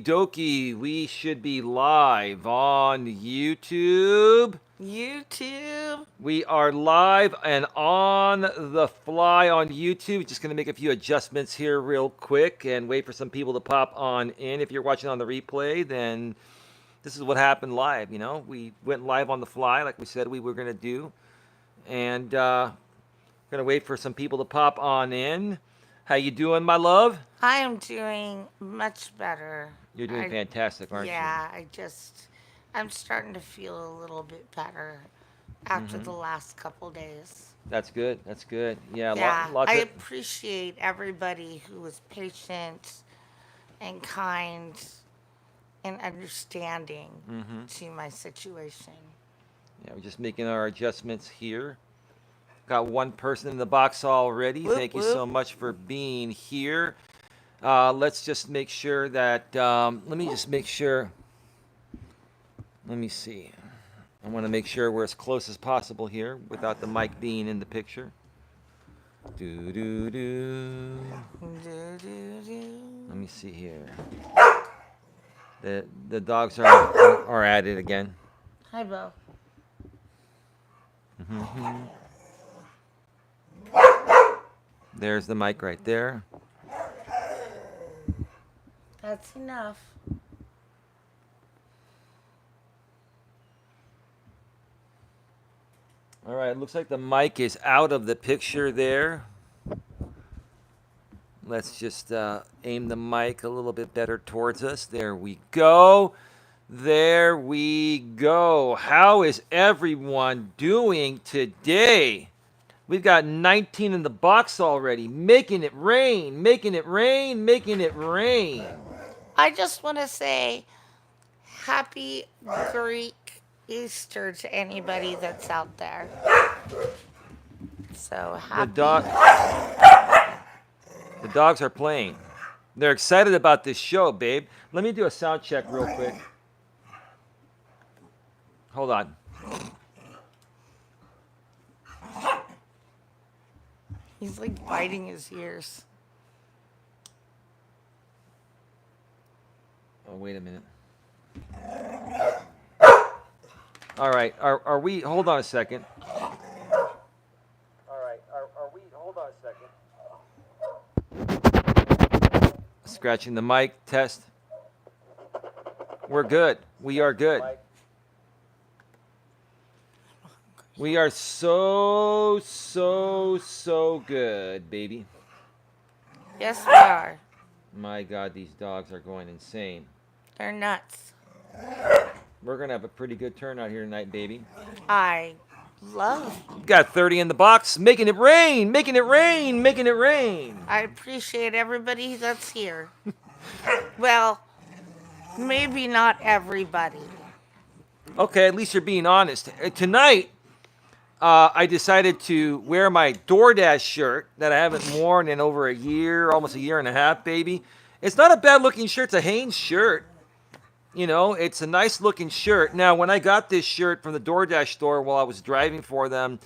Dokie, we should be live on YouTube. YouTube. We are live and on the fly on YouTube. Just going to make a few adjustments here, real quick, and wait for some people to pop on in. If you're watching on the replay, then this is what happened live. We went live on the fly, like we said we were going to do, and going to wait for some people to pop on in. How you doing, my love? I am doing much better. You're doing I fantastic, aren't you? yeah, I'm starting to feel a little bit better after the last couple days. That's good. That's good. Yeah, Yeah, lots I of. appreciate everybody who was patient and kind and understanding to my situation. Yeah, we're just making our adjustments here. Got one person in the box already. Whoop Thank you whoop. so much for being here. Let's just make sure that. Let me just make sure. Let me see. I want to make sure we're as close as possible here without the mic being in the picture. Do do do. Do, do, do. Let me see here. The dogs are at it again. Hi, Bo. There's the mic right there. That's enough. All right, looks like the mic is out of the picture there. Let's just aim the mic a little bit better towards us. There we go. There we go. How is everyone doing today? We've got 19 in the box already. Making it rain, making it rain, making it rain. I just want to say happy Greek Easter to anybody that's out there. So The happy. dog the dogs are playing. They're excited about this show, babe. Let me do a sound check real quick. Hold on. He's like biting his ears. Oh, wait a minute. All right. Are we? Hold on a second. All right. Are we? Hold on a second. Scratching the mic. Test. We're good. We are good. We are so good, baby. Yes, we are. My God, these dogs are going insane. They're nuts. We're gonna have a pretty good turnout here tonight, baby. I love. Got 30 in the box, making it rain, making it rain, making it rain. I appreciate everybody that's here. Well, maybe not everybody. Okay, at least you're being honest. Tonight, I decided to wear my DoorDash shirt that I haven't worn in over a year, almost a year and a half, baby. It's not a bad looking shirt. It's a Hanes shirt. It's a nice looking shirt. Now, when I got this shirt from the DoorDash store while I was driving for them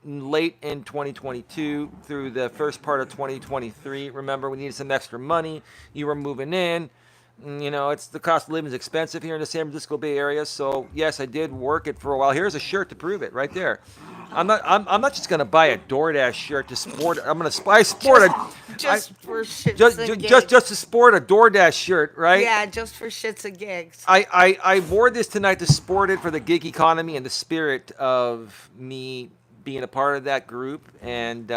late in 2022 through the first part of 2023, remember we needed some extra money. You were moving in. It's the cost of living is expensive here in the San Francisco Bay Area. So yes, I did work it for a while. Here's a shirt to prove it, right there. I'm not just gonna buy a DoorDash shirt to sport. I'm gonna I sport Just, I just for shits just and just gigs. just to sport a DoorDash shirt, right? Yeah, just for shits and gigs. I wore this tonight to sport it for the gig economy and the spirit of me being a part of that group and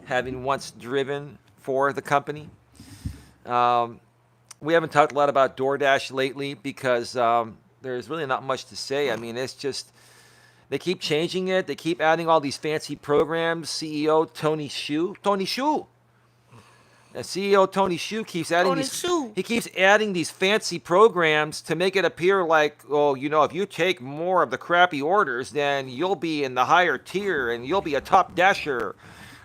having once driven for the company. Um, we haven't talked a lot about DoorDash lately because there's really not much to say. I mean, it's just they keep changing it. They keep adding all these fancy programs. CEO Tony Shu, the CEO Tony Shu keeps adding Tony these. Sue. He keeps adding these fancy programs to make it appear like, oh, if you take more of the crappy orders, then you'll be in the higher tier and you'll be a top dasher,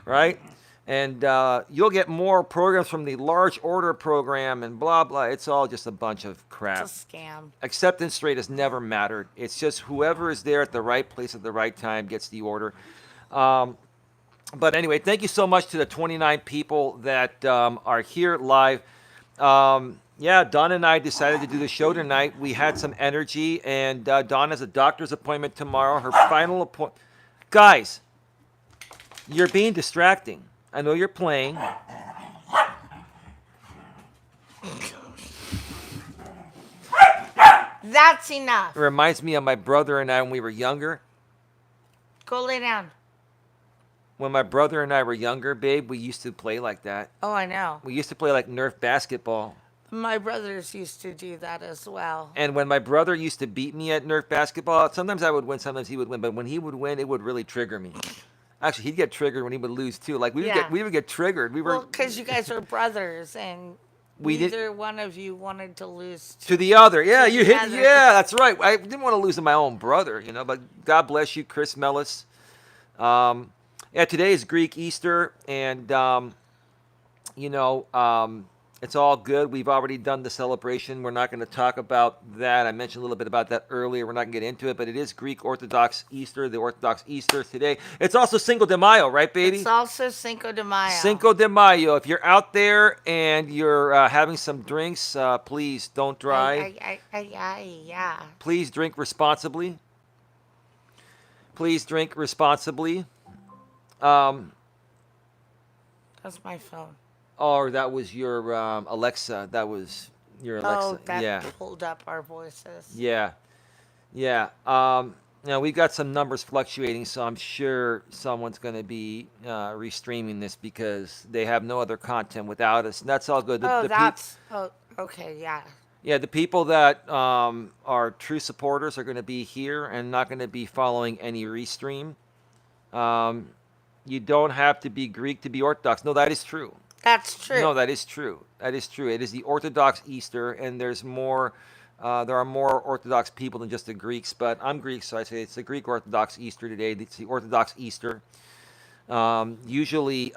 right? And you'll get more programs from the large order program and blah blah. It's all just a bunch of crap. It's a scam. Acceptance rate has never mattered. It's just whoever is there at the right place at the right time gets the order. Um, but anyway, thank you so much to the 29 people that are here live. Yeah, Dawn and I decided to do the show tonight. We had some energy, and Dawn has a doctor's appointment tomorrow. Her final appointment. Guys, you're being distracting. I know you're playing. That's It enough. reminds me of my brother and I when we were younger. Go lay down. When my brother and I were younger, babe, we used to play like that. Oh, I know. We used to play like Nerf basketball. My brothers used to do that as well. And when my brother used to beat me at Nerf basketball, sometimes I would win, sometimes he would win. But when he would win, it would really trigger me. Actually, he'd get triggered when he would lose too. Like Yeah. we would get triggered. We were Well, because you guys are brothers, and we did neither one of you wanted to lose to the other. Yeah, to you the hit. other. Yeah, that's right. I didn't want to lose to my own brother, you know. But God bless you, Chris Melas. Yeah, today is Greek Easter, and you know, it's all good. We've already done the celebration. We're not going to talk about that. I mentioned a little bit about that earlier. We're not going to get into it, but it is Greek Orthodox Easter, the Orthodox Easter today. It's also Cinco de Mayo, right, baby? It's also Cinco de Mayo. Cinco de Mayo. If you're out there and you're having some drinks, please don't drive. Yeah. Please drink responsibly. Please drink responsibly. That's my phone. Or that was your Alexa. That was your Alexa. Oh, that Yeah. pulled up our voices. Yeah. Yeah. Now we've got some numbers fluctuating, so I'm sure someone's going to be restreaming this because they have no other content without us, and that's all good. Oh, okay, yeah. Yeah, the people that are true supporters are going to be here and not going to be following any restream. You don't have to be Greek to be Orthodox. No, that is true. That's true. No, that is true. That is true. It is the Orthodox Easter, and there's more. There are more Orthodox people than just the Greeks, but I'm Greek, so I say it's the Greek Orthodox Easter today. It's the Orthodox Easter. Usually,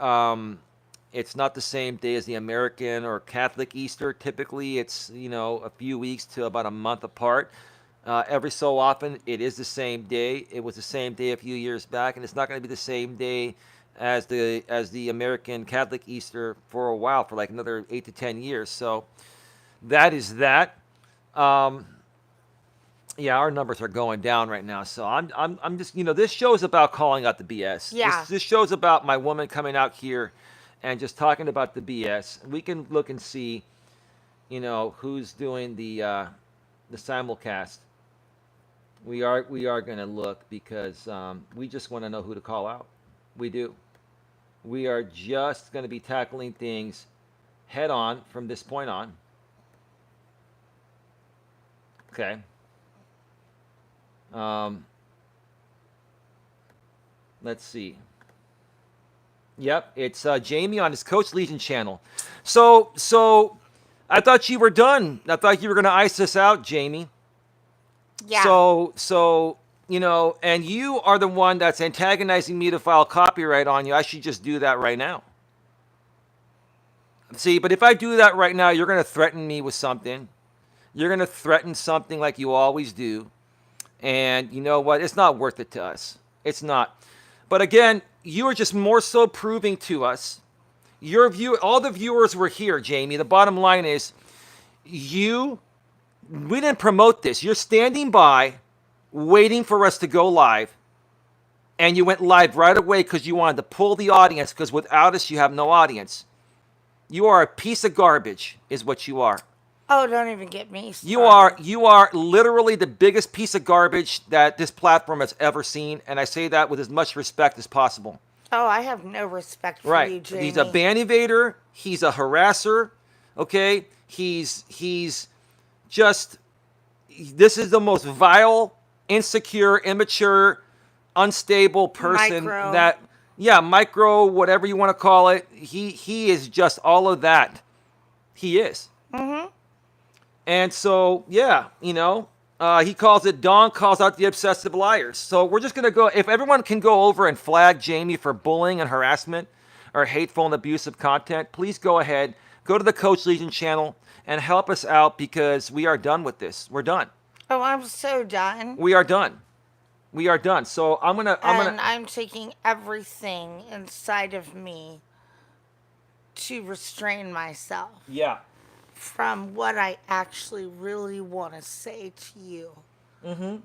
it's not the same day as the American or Catholic Easter. Typically, it's a few weeks to about a month apart. Every so often, it is the same day. It was the same day a few years back, and it's not going to be the same day as the American Catholic Easter for a while, for like another 8 to 10 years. So that is that. Yeah, our numbers are going down right now. So I'm just this show is about calling out the BS. Yeah. This show is about my woman coming out here and just talking about the BS. We can look and see, who's doing the simulcast. We are going to look because we just want to know who to call out. We do. We are just going to be tackling things head on from this point on. Okay. Let's see. Yep, it's Jamie on his Coach Legion channel. So I thought you were done. I thought you were going to ice us out, Jamie. Yeah. So and you are the one that's antagonizing me to file copyright on you. I should just do that right now. See, but if I do that right now, you're going to threaten me with something. You're going to threaten something like you always do. And you know what? It's not worth it to us. It's not. But again, you are just more so proving to us. All the viewers were here, Jamie. The bottom line is, we didn't promote this. You're standing by, waiting for us to go live. And you went live right away because you wanted to pull the audience, because without us, you have no audience. You are a piece of garbage, is what you are. Oh, don't even get me started. You are literally the biggest piece of garbage that this platform has ever seen, and I say that with as much respect as possible. Oh, I have no respect for Right. you, Jamie. He's a ban evader. He's a harasser. Okay? He's just, this is the most vile, insecure, immature, unstable person micro, whatever you want to call it. He is just all of that. He is. Mm-hmm. And so, yeah, he calls it, Dawn calls out the obsessive liars. So we're just going to go, if everyone can go over and flag Jamie for bullying and harassment or hateful and abusive content, please go ahead, go to the Coach Legion channel and help us out because we are done with this. We're done. Oh, I'm so done. We are done. We are done. So I'm taking everything inside of me to restrain myself. Yeah. from what I actually really want to say to you.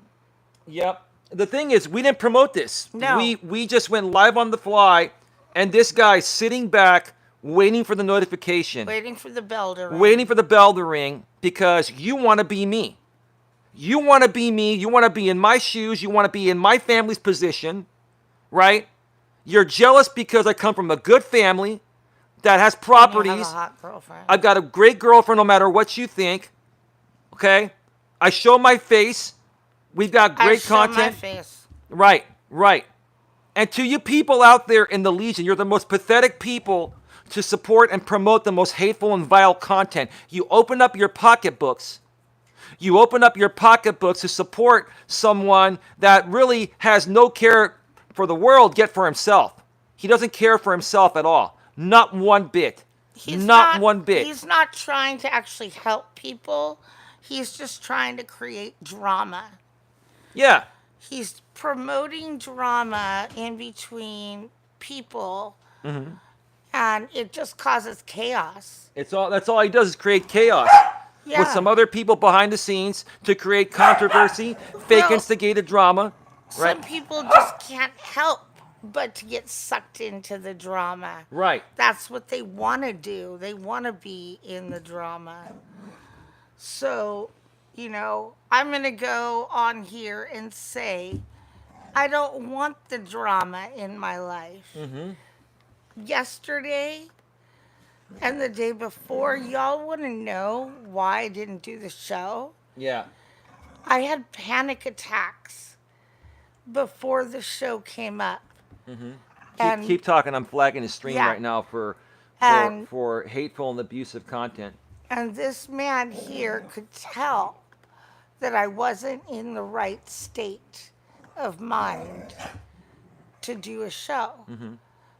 Yep. The thing is, we didn't promote this. No. We just went live on the fly, and this guy's sitting back, waiting for the notification, Waiting for the bell to waiting ring. for the bell to ring because you want to be me. You want to be me. You want to be in my shoes. You want to be in my family's position, right? You're jealous because I come from a good family that has And you have a properties. hot girlfriend. I've got a great girlfriend no matter what you think, okay? I show my face. We've got I great show my content. face. Right, right. And to you people out there in the Legion, you're the most pathetic people to support and promote the most hateful and vile content. You open up your pocketbooks. You open up your pocketbooks to support someone that really has no care for the world, yet for himself. He doesn't care for himself at all. Not one bit. Not one bit. He's not trying to actually help people. He's just trying to create drama. Yeah. He's promoting drama in between people, and it just causes chaos. That's all he does is create chaos with Yeah. some other people behind the scenes to create controversy, fake Well, instigated drama. Right. some people just can't help but to get sucked into the drama. Right. That's what they want to do. They want to be in the drama. So, I'm going to go on here and say, I don't want the drama in my life. Yesterday and the day before, y'all want to know why I didn't do the show? Yeah. I had panic attacks before the show came up. Keep talking. I'm flagging the stream Yeah. right now for And- for hateful and abusive content. And this man here could tell that I wasn't in the right state of mind to do a show.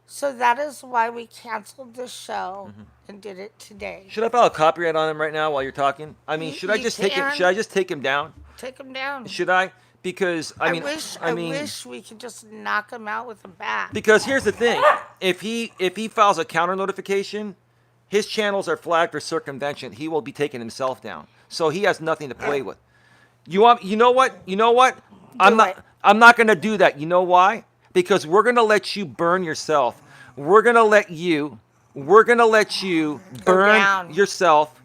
So that is why we canceled the show and did it today. Should I file a copyright on him right now while you're talking? I mean, You- should I you just take him? can. Should I just take him down? Take him down. Should I? Because I mean, I wish we could just knock him out with a bat. because here's the thing: if he files a counter notification, his channels are flagged for circumvention. He will be taking himself down, so he has nothing to play with. You want? You know what? You know what? Do it. I'm not going to do that. You know why? Because we're going to let you burn yourself. We're going to let you burn down. yourself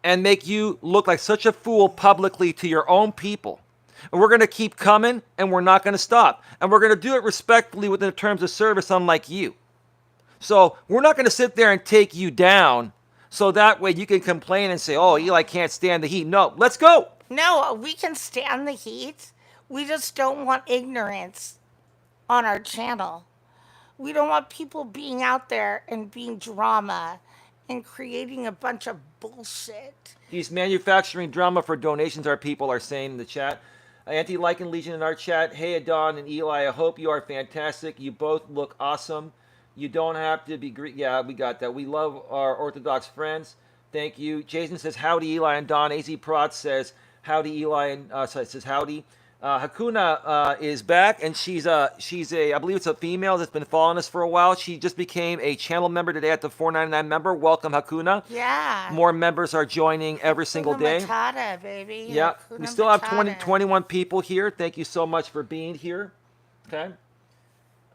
and make you look like such a fool publicly to your own people. And we're going to keep coming, and we're not going to stop. And we're going to do it respectfully within the terms of service, unlike you. So we're not going to sit there and take you down so that way you can complain and say, oh, Eli can't stand the heat. No, let's go. No, we can stand the heat. We just don't want ignorance on our channel. We don't want people being out there and being drama and creating a bunch of bullshit. He's manufacturing drama for donations, our people are saying in the chat. Anti-Lycan Legion in our chat. Hey, Adon and Eli, I hope you are fantastic. You both look awesome. You don't have to be Greek. Yeah, we got that. We love our Orthodox friends. Thank you. Jason says, howdy, Eli and Don. AZ Prot says, howdy, Eli, and says howdy. Hakuna is back, and she's a, I believe it's a female that's been following us for a while. She just became a channel member today at the $4.99 member. Welcome, Hakuna. Yeah. More members are joining every single day. Matata, baby. Yeah, Hakuna we still have Matata. 21 people here. Thank you so much for being here. Okay.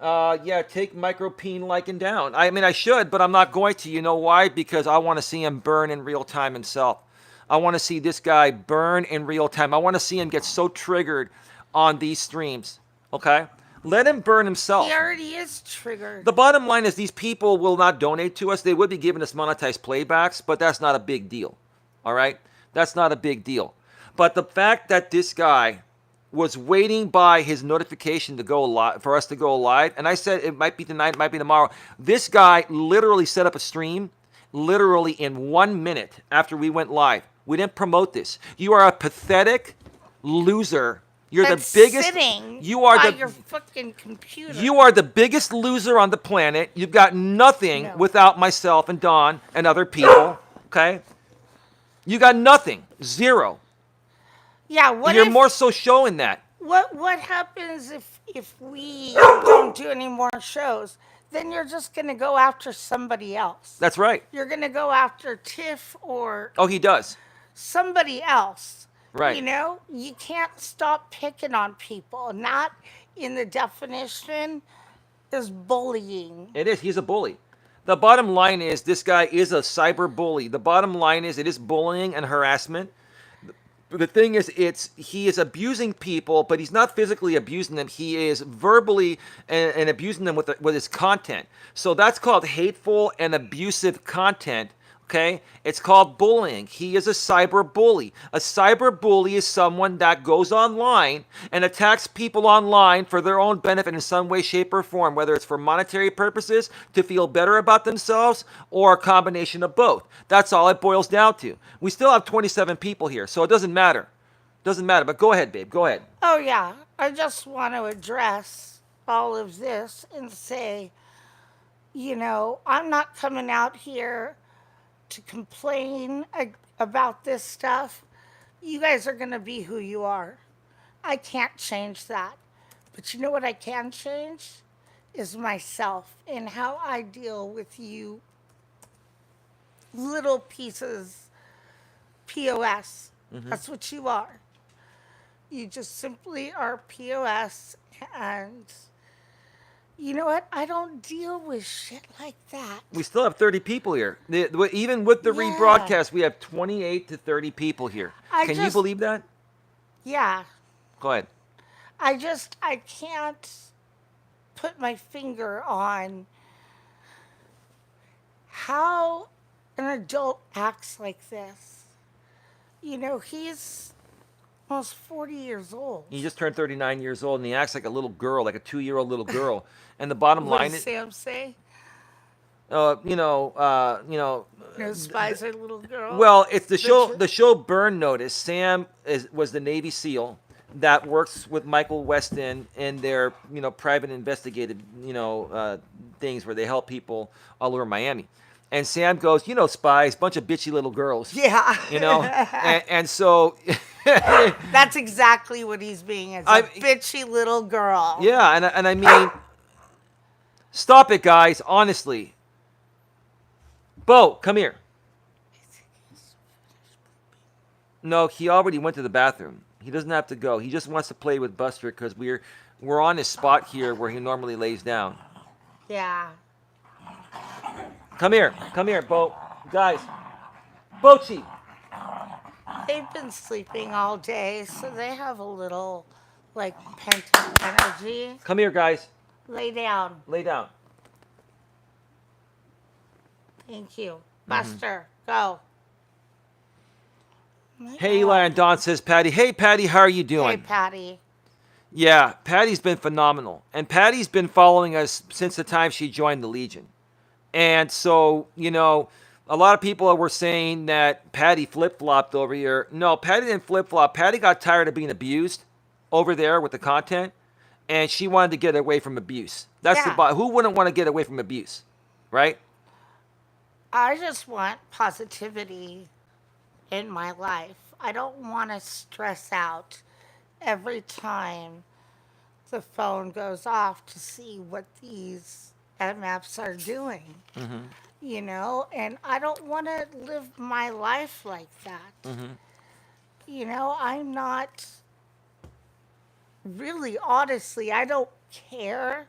Yeah, take Micropene Lycan down. I mean, I should, but I'm not going to. You know why? Because I want to see him burn in real time himself. I want to see this guy burn in real time. I want to see him get so triggered on these streams. Okay? Let him burn himself. He already is triggered. The bottom line is these people will not donate to us. They would be giving us monetized playbacks, but that's not a big deal. All right? That's not a big deal. But the fact that this guy was waiting by his notification to go live, for us to go live, and I said it might be tonight, it might be tomorrow. This guy literally set up a stream literally in 1 minute after we went live. We didn't promote this. You are a pathetic loser. You're That's the biggest. sitting You are by the. your fucking computer. You are the biggest loser on the planet. You've got nothing No. without myself and Don and other people. Okay? You got nothing. Zero. Yeah. What You're if, more so showing that. What happens if we don't do any more shows? then you're just going to go after somebody else. That's right. You're going to go after Tiff or Oh, he does. somebody else. Right. You know, you can't stop picking on people. Not in the definition is bullying. It is. He's a bully. The bottom line is this guy is a cyber bully. The bottom line is it is bullying and harassment. The thing is, he is abusing people, but he's not physically abusing them. He is verbally and abusing them with his content. So that's called hateful and abusive content. Okay, it's called bullying. He is a cyber bully. A cyber bully is someone that goes online and attacks people online for their own benefit in some way, shape, or form, whether it's for monetary purposes, to feel better about themselves, or a combination of both. That's all it boils down to. We still have 27 people here, so it doesn't matter. Doesn't matter, but go ahead, babe. Go ahead. Oh, yeah. I just want to address all of this and say, you know, I'm not coming out here to complain about this stuff. You guys are going to be who you are. I can't change that. But you know what I can change? Is myself and how I deal with you little pieces, POS. That's what you are. You just simply are POS, and you know what? I don't deal with shit like that. We still have 30 people here. Even with the Yeah. rebroadcast, we have 28 to 30 people here. I Can you just- believe that? Yeah. Go ahead. I can't put my finger on how an adult acts like this. You know, he's almost 40 years old. He just turned 39 years old, and he acts like a little girl, like a 2-year-old little girl. And the bottom What line does is, Sam say? No spies are little girl. well, it's the show. Bitches. The show Burn Notice. Sam was the Navy SEAL that works with Michael Weston in their private investigative things where they help people all over Miami. And Sam goes, spies, bunch of bitchy little girls. Yeah. And so. That's exactly what he's being, as a bitchy little girl. Yeah, and I mean, stop it, guys. Honestly, Bo, come here. No, he already went to the bathroom. He doesn't have to go. He just wants to play with Buster because we're on his spot here where he normally lays down. Yeah. Come here, Bo. Guys, Bochi. They've been sleeping all day, so they have a little, pent-up energy. Come here, guys. Lay down. Lay down. Thank you. Buster, go. Hey, Eli and Don, says Patty. Hey, Patty, how are you doing? Hey, Patty. Yeah, Patty's been phenomenal. And Patty's been following us since the time she joined the Legion. And so, a lot of people were saying that Patty flip-flopped over here. No, Patty didn't flip-flop. Patty got tired of being abused over there with the content, and she wanted to get away from abuse. That's who wouldn't want to get away from abuse, right? I just want positivity in my life. I don't want to stress out every time the phone goes off to see what these MFs are doing. And I don't want to live my life like that. I'm not really, honestly, I don't care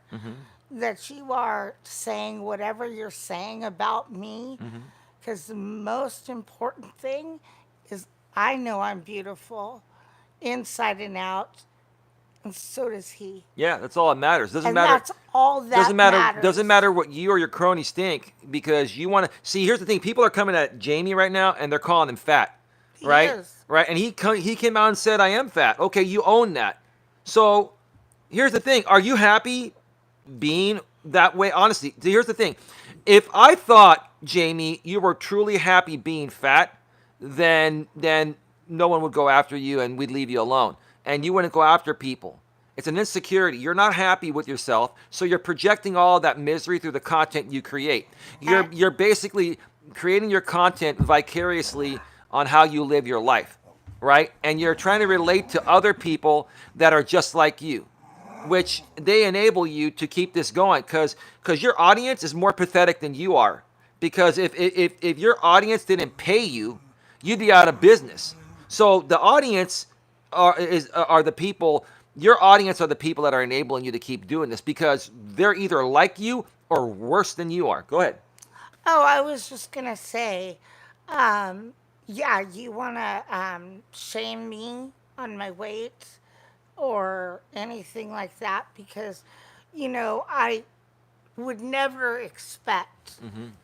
that you are saying whatever you're saying about me, because the most important thing is I know I'm beautiful inside and out, and so does he. Yeah, that's all that matters. Doesn't And matter. that's all that matters. Doesn't matter what you or your cronies think, because you want to see. Here's the thing: people are coming at Jamie right now, and they're calling him fat, right? He is. Right? And he came out and said, "I am fat." Okay, you own that. So here's the thing: are you happy being that way? Honestly, here's the thing: if I thought, Jamie, you were truly happy being fat, then no one would go after you, and we'd leave you alone. And you wouldn't go after people. It's an insecurity. You're not happy with yourself, so you're projecting all that misery through the content you create. You're basically creating your content vicariously on how you live your life, right? And you're trying to relate to other people that are just like you. which they enable you to keep this going because your audience is more pathetic than you are. Because if your audience didn't pay you, you'd be out of business. So the audience are the people. Your audience are the people that are enabling you to keep doing this because they're either like you or worse than you are. Go ahead. Oh, I was just gonna say, yeah, you wanna shame me on my weight or anything like that because, I would never expect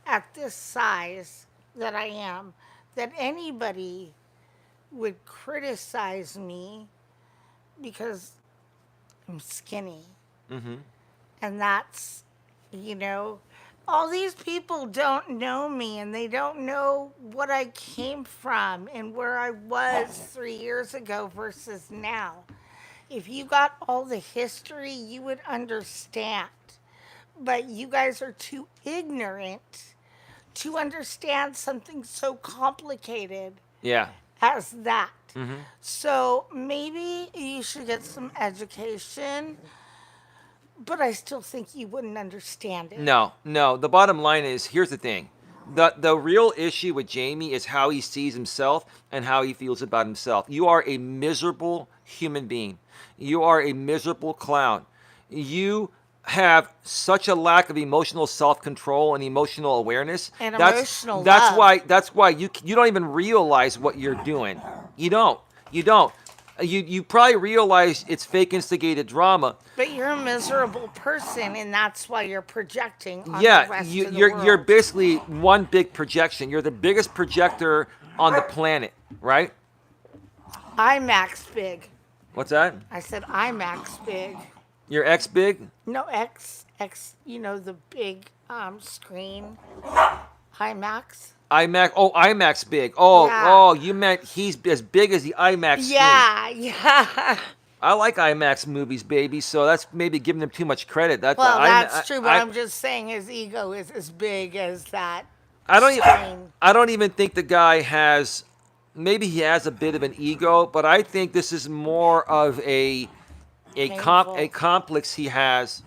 at this size that I am that anybody would criticize me because I'm skinny. Mm-hmm. And that's, you know, all these people don't know me and they don't know what I came from and where I was 3 years ago versus now. If you got all the history, you would understand. But you guys are too ignorant to understand something so complicated Yeah. as that. Mm-hmm. So maybe you should get some education, but I still think you wouldn't understand it. No. The bottom line is here's the thing. The real issue with Jamie is how he sees himself and how he feels about himself. You are a miserable human being. You are a miserable clown. You have such a lack of emotional self-control and emotional awareness. And that's emotional that's love. why you don't even realize what you're doing. You don't. You don't. You probably realize it's fake instigated drama. But you're a miserable person, and that's why you're projecting on the Yeah, rest you, of the you're world. basically one big projection. You're the biggest projector on the planet, right? IMAX big. What's that? I said IMAX big. Your ex big? No, X, the big screen. IMAX. IMAX. Oh, IMAX big. Oh, Yeah. oh, you meant he's as big as the IMAX screen. Yeah. I like IMAX movies, baby. So that's maybe giving him too much credit. That's Well, that's I, true, but I'm just saying his ego is as big as that I don't. screen. I don't even think the guy has. Maybe he has a bit of an ego, but I think this is more of a Painful. complex he has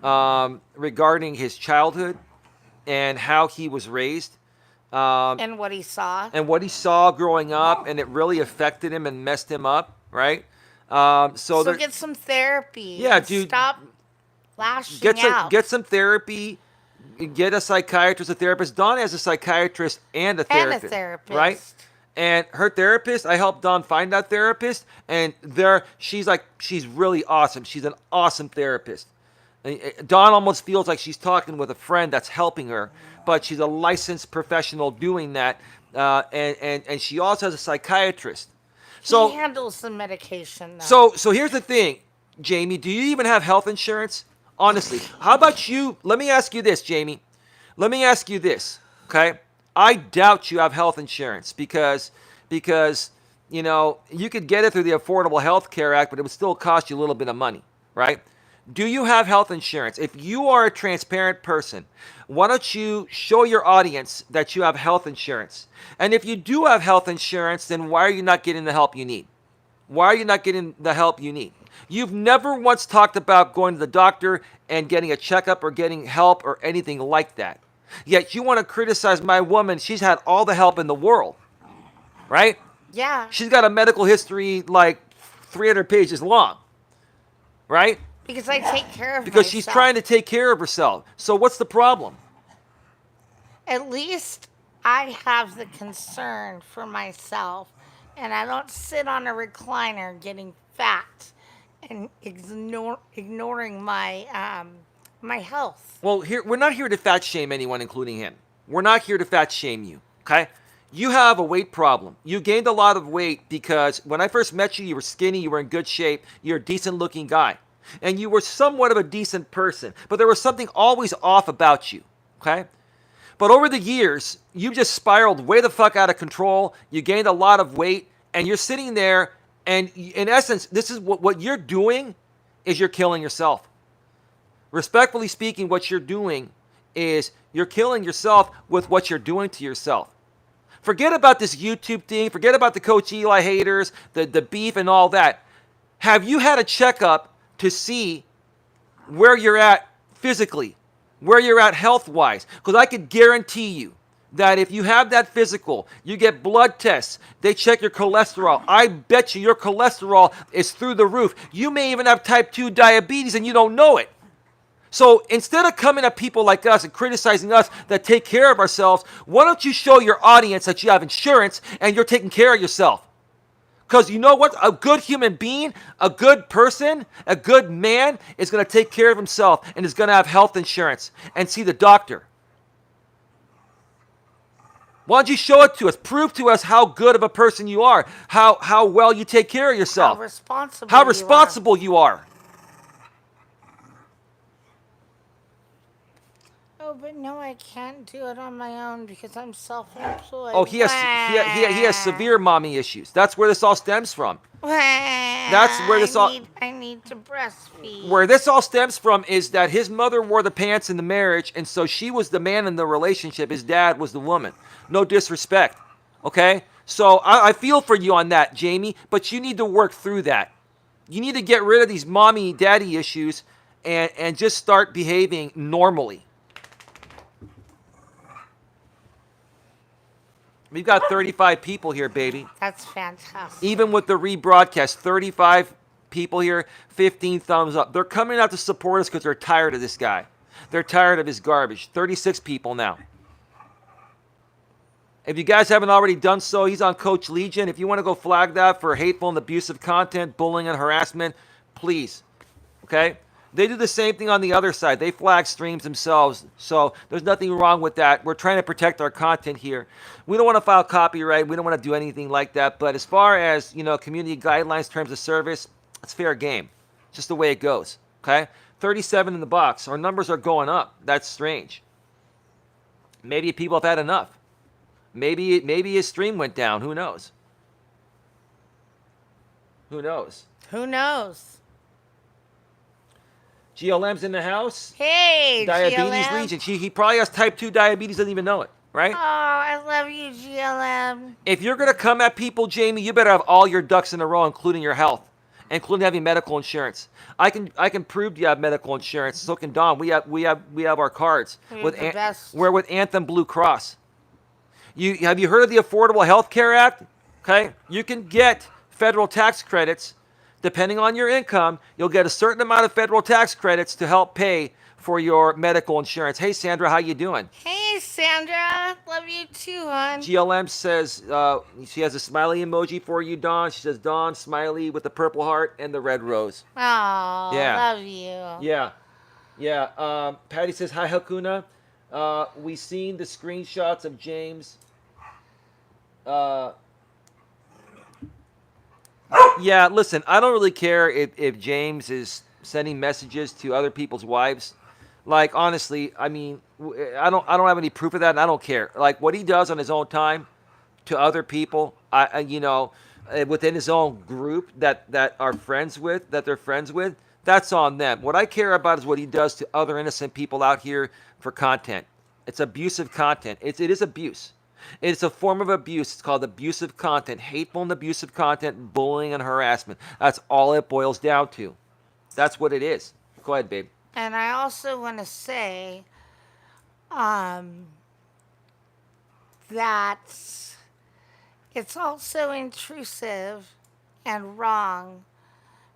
regarding his childhood and how he was raised. And what he saw. And what he saw growing up, and it really affected him and messed him up, right? So get some therapy. Yeah, and dude. Stop lashing out. Get some therapy. Get a psychiatrist, a therapist. Dawn has a psychiatrist and a And a therapist, therapist. right? And her therapist, I helped Dawn find that therapist, and she's really awesome. She's an awesome therapist. Dawn almost feels like she's talking with a friend that's helping her, but she's a licensed professional doing that, and she also has a psychiatrist. So he handles some medication, though. so here's the thing, Jamie. Do you even have health insurance? Honestly, how about you? Let me ask you this, Jamie. Let me ask you this, okay? I doubt you have health insurance because you could get it through the Affordable Health Care Act, but it would still cost you a little bit of money, right? Do you have health insurance? If you are a transparent person, why don't you show your audience that you have health insurance? And if you do have health insurance, then why are you not getting the help you need? Why are you not getting the help you need? You've never once talked about going to the doctor and getting a checkup or getting help or anything like that. Yet you want to criticize my woman. She's had all the help in the world, right? Yeah. She's got a medical history like 300 pages long, right? Because I take care of Because she's myself. trying to take care of herself. So what's the problem? At least I have the concern for myself, and I don't sit on a recliner getting fat and ignoring my health. Well, we're not here to fat shame anyone, including him. We're not here to fat shame you, okay? You have a weight problem. You gained a lot of weight because when I first met you, you were skinny, you were in good shape, you're a decent looking guy. And you were somewhat of a decent person, but there was something always off about you, okay? But over the years, you just spiraled way the fuck out of control. You gained a lot of weight, and you're sitting there, and in essence, this is what you're doing is you're killing yourself. Respectfully speaking, what you're doing is you're killing yourself with what you're doing to yourself. Forget about this YouTube thing. Forget about the Coach Eli haters, the beef and all that. Have you had a checkup to see where you're at physically, where you're at health-wise. Because I could guarantee you that if you have that physical, you get blood tests, they check your cholesterol. I bet you your cholesterol is through the roof. You may even have type 2 diabetes and you don't know it. So instead of coming at people like us and criticizing us that take care of ourselves, why don't you show your audience that you have insurance and you're taking care of yourself? Because you know what? A good human being, a good person, a good man is going to take care of himself and is going to have health insurance and see the doctor. Why don't you show it to us? Prove to us how good of a person you are, how well you take care of yourself, how responsible you are. Oh, but no, I can't do it on my own because I'm self-employed. Oh, he has severe mommy issues. That's where this all stems from. That's where this I need to breastfeed. Where this all stems from is that his mother wore the pants in the marriage, and so she was the man in the relationship. His dad was the woman. No disrespect, okay? So I feel for you on that, Jamie, but you need to work through that. You need to get rid of these mommy-daddy issues and just start behaving normally. We've got 35 people here, baby. That's fantastic. Even with the rebroadcast, 35 people here, 15 thumbs up. They're coming out to support us because they're tired of this guy. They're tired of his garbage. 36 people now. If you guys haven't already done so, he's on Coach Legion. If you want to go flag that for hateful and abusive content, bullying and harassment, please. Okay? They do the same thing on the other side. They flag streams themselves. So there's nothing wrong with that. We're trying to protect our content here. We don't want to file copyright. We don't want to do anything like that. But as far as, community guidelines, terms of service, it's fair game. Just the way it goes. Okay? 37 in the box. Our numbers are going up. That's strange. Maybe people have had enough. Maybe his stream went down. Who knows? Who knows? Who knows? GLM's in the house. Hey, Diabetes GLM. Legion. He probably has type 2 diabetes, doesn't even know it, right? Oh, I love you, GLM. If you're going to come at people, Jamie, you better have all your ducks in a row, including your health, including having medical insurance. I can prove you have medical insurance. So can Don. We have our cards. We're with Anthem Blue Cross. Have you heard of the Affordable Health Care Act? Okay, you can get federal tax credits. Depending on your income, you'll get a certain amount of federal tax credits to help pay for your medical insurance. Hey, Sandra, how you doing? Hey, Sandra. Love you too, hon. GLM says she has a smiley emoji for you, Dawn. She says, Dawn, smiley with the purple heart and the red rose. Oh, yeah. Love you. Yeah. Patty says, hi, Hakuna. We seen the screenshots of James. Yeah, listen, I don't really care if James is sending messages to other people's wives. Like, honestly, I mean, I don't have any proof of that, and I don't care. Like, what he does on his own time to other people, within his own group that they're friends with, that's on them. What I care about is what he does to other innocent people out here for content. It's abusive content. It is abuse. It's a form of abuse. It's called abusive content, hateful and abusive content, bullying and harassment. That's all it boils down to. That's what it is. Go ahead, babe. And I also want to say that it's also intrusive and wrong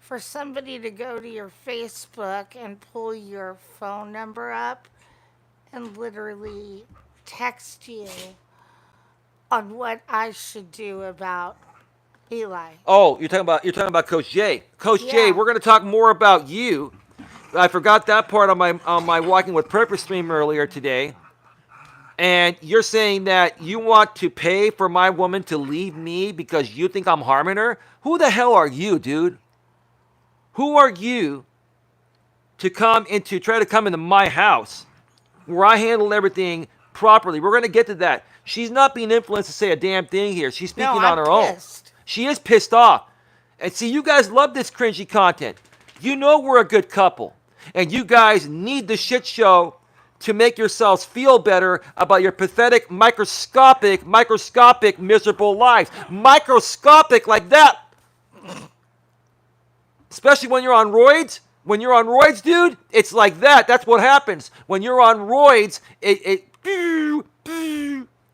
for somebody to go to your Facebook and pull your phone number up and literally text you on what I should do about Eli. Oh, you're talking about Coach J. Coach J, we're going to talk more about you. I forgot that part on my Walking with Purpose stream earlier today. And you're saying that you want to pay for my woman to leave me because you think I'm harming her? Who the hell are you, dude? Who are you to try to come into my house where I handle everything properly? We're going to get to that. She's not being influenced to say a damn thing here. She's speaking on her own. She is pissed off. And see, you guys love this cringy content. You know we're a good couple. And you guys need the shit show to make yourselves feel better about your pathetic, microscopic, miserable lives. Microscopic like that. Especially when you're on roids. When you're on roids, dude, it's like that. That's what happens. When you're on roids,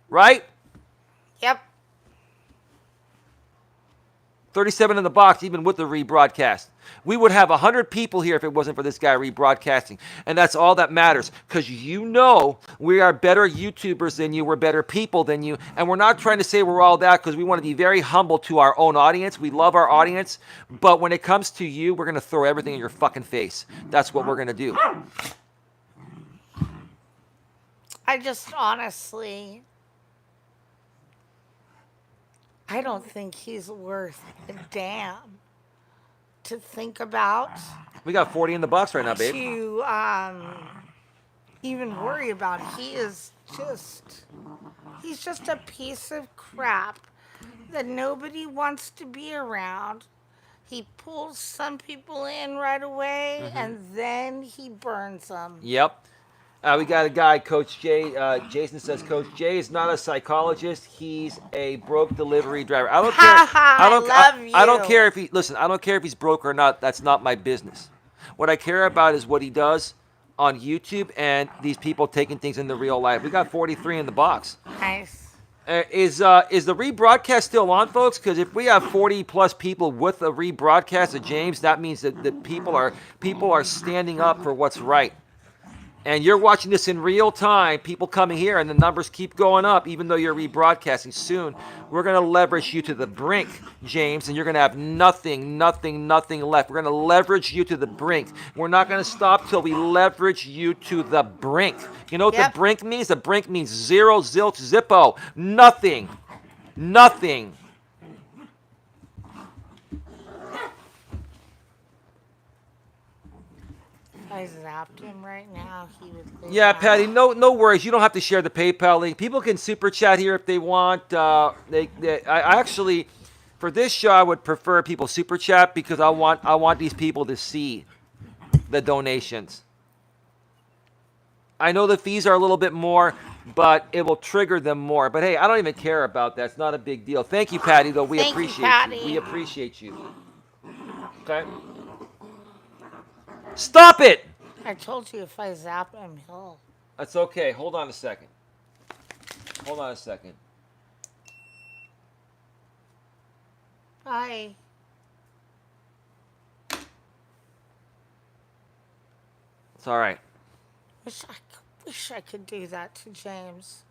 right? Yep. 37 in the box, even with the rebroadcast. We would have 100 people here if it wasn't for this guy rebroadcasting. And that's all that matters. Because you know we are better YouTubers than you. We're better people than you. And we're not trying to say we're all that because we want to be very humble to our own audience. We love our audience. But when it comes to you, we're going to throw everything in your fucking face. That's what we're going to do. I just honestly, I don't think he's worth a damn to think about, We got 40 in the box right now, babe. to even worry about. He's just a piece of crap that nobody wants to be around. He pulls some people in right away, and then he burns them. Yep. We got a guy, Coach Jay. Jason says Coach Jay is not a psychologist. He's a broke delivery driver. I don't care. I don't care if he listen. I don't care if he's broke or not. That's not my business. What I care about is what he does on YouTube and these people taking things into real life. We got 43 in the box. Nice. Is the rebroadcast still on, folks? Because if we have 40 plus people with a rebroadcast of James, that means that people are standing up for what's right. And you're watching this in real time, people coming here, and the numbers keep going up, even though you're rebroadcasting. Soon, we're going to leverage you to the brink, James, and you're going to have nothing left. We're going to leverage you to the brink. We're not going to stop till we leverage you to the brink. You know what the brink means? The brink means zero, zilch, zippo. Nothing. If I zapped him right now, he would think. Yeah, Patty, no worries. You don't have to share the PayPal link. People can super chat here if they want. I actually, for this show, I would prefer people super chat because I want these people to see the donations. I know the fees are a little bit more, but it will trigger them more. But hey, I don't even care about that. It's not a big deal. Thank you, Patty, though. We appreciate you. We appreciate you. Okay. Stop it! I told you if I zap him, he'll. That's okay. Hold on a second. Bye. It's all right. Wish I could do that to James.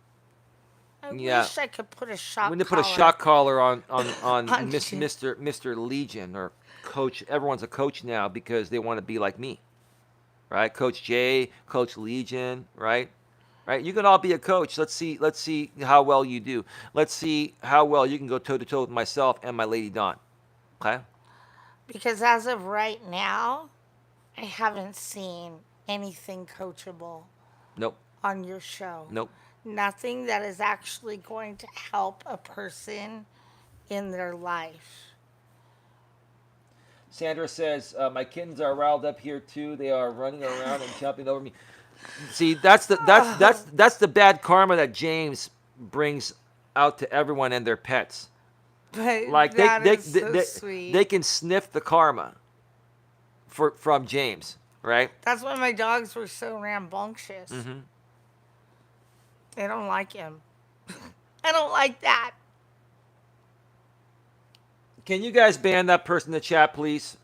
I Yeah. wish I could put a shock We need to put collar. a shock collar on On Mr. Legion or Coach. Everyone's a coach now because they want to be like me, right? Coach Jay, Coach Legion, right? Right? You can all be a coach. Let's see how well you do. Let's see how well you can go toe to toe with myself and my lady Dawn. Okay? Because as of right now, I haven't seen anything coachable Nope. on your show. Nope. Nothing that is actually going to help a person in their life. Sandra says, my kittens are riled up here too. They are running around and jumping over me. See, that's the bad karma that James brings out to everyone and their pets. But Like so sweet. they can sniff the karma from James, right? That's why my dogs were so rambunctious. Mm-hmm. They don't like him. I don't like that. Can you guys ban that person in the chat, please?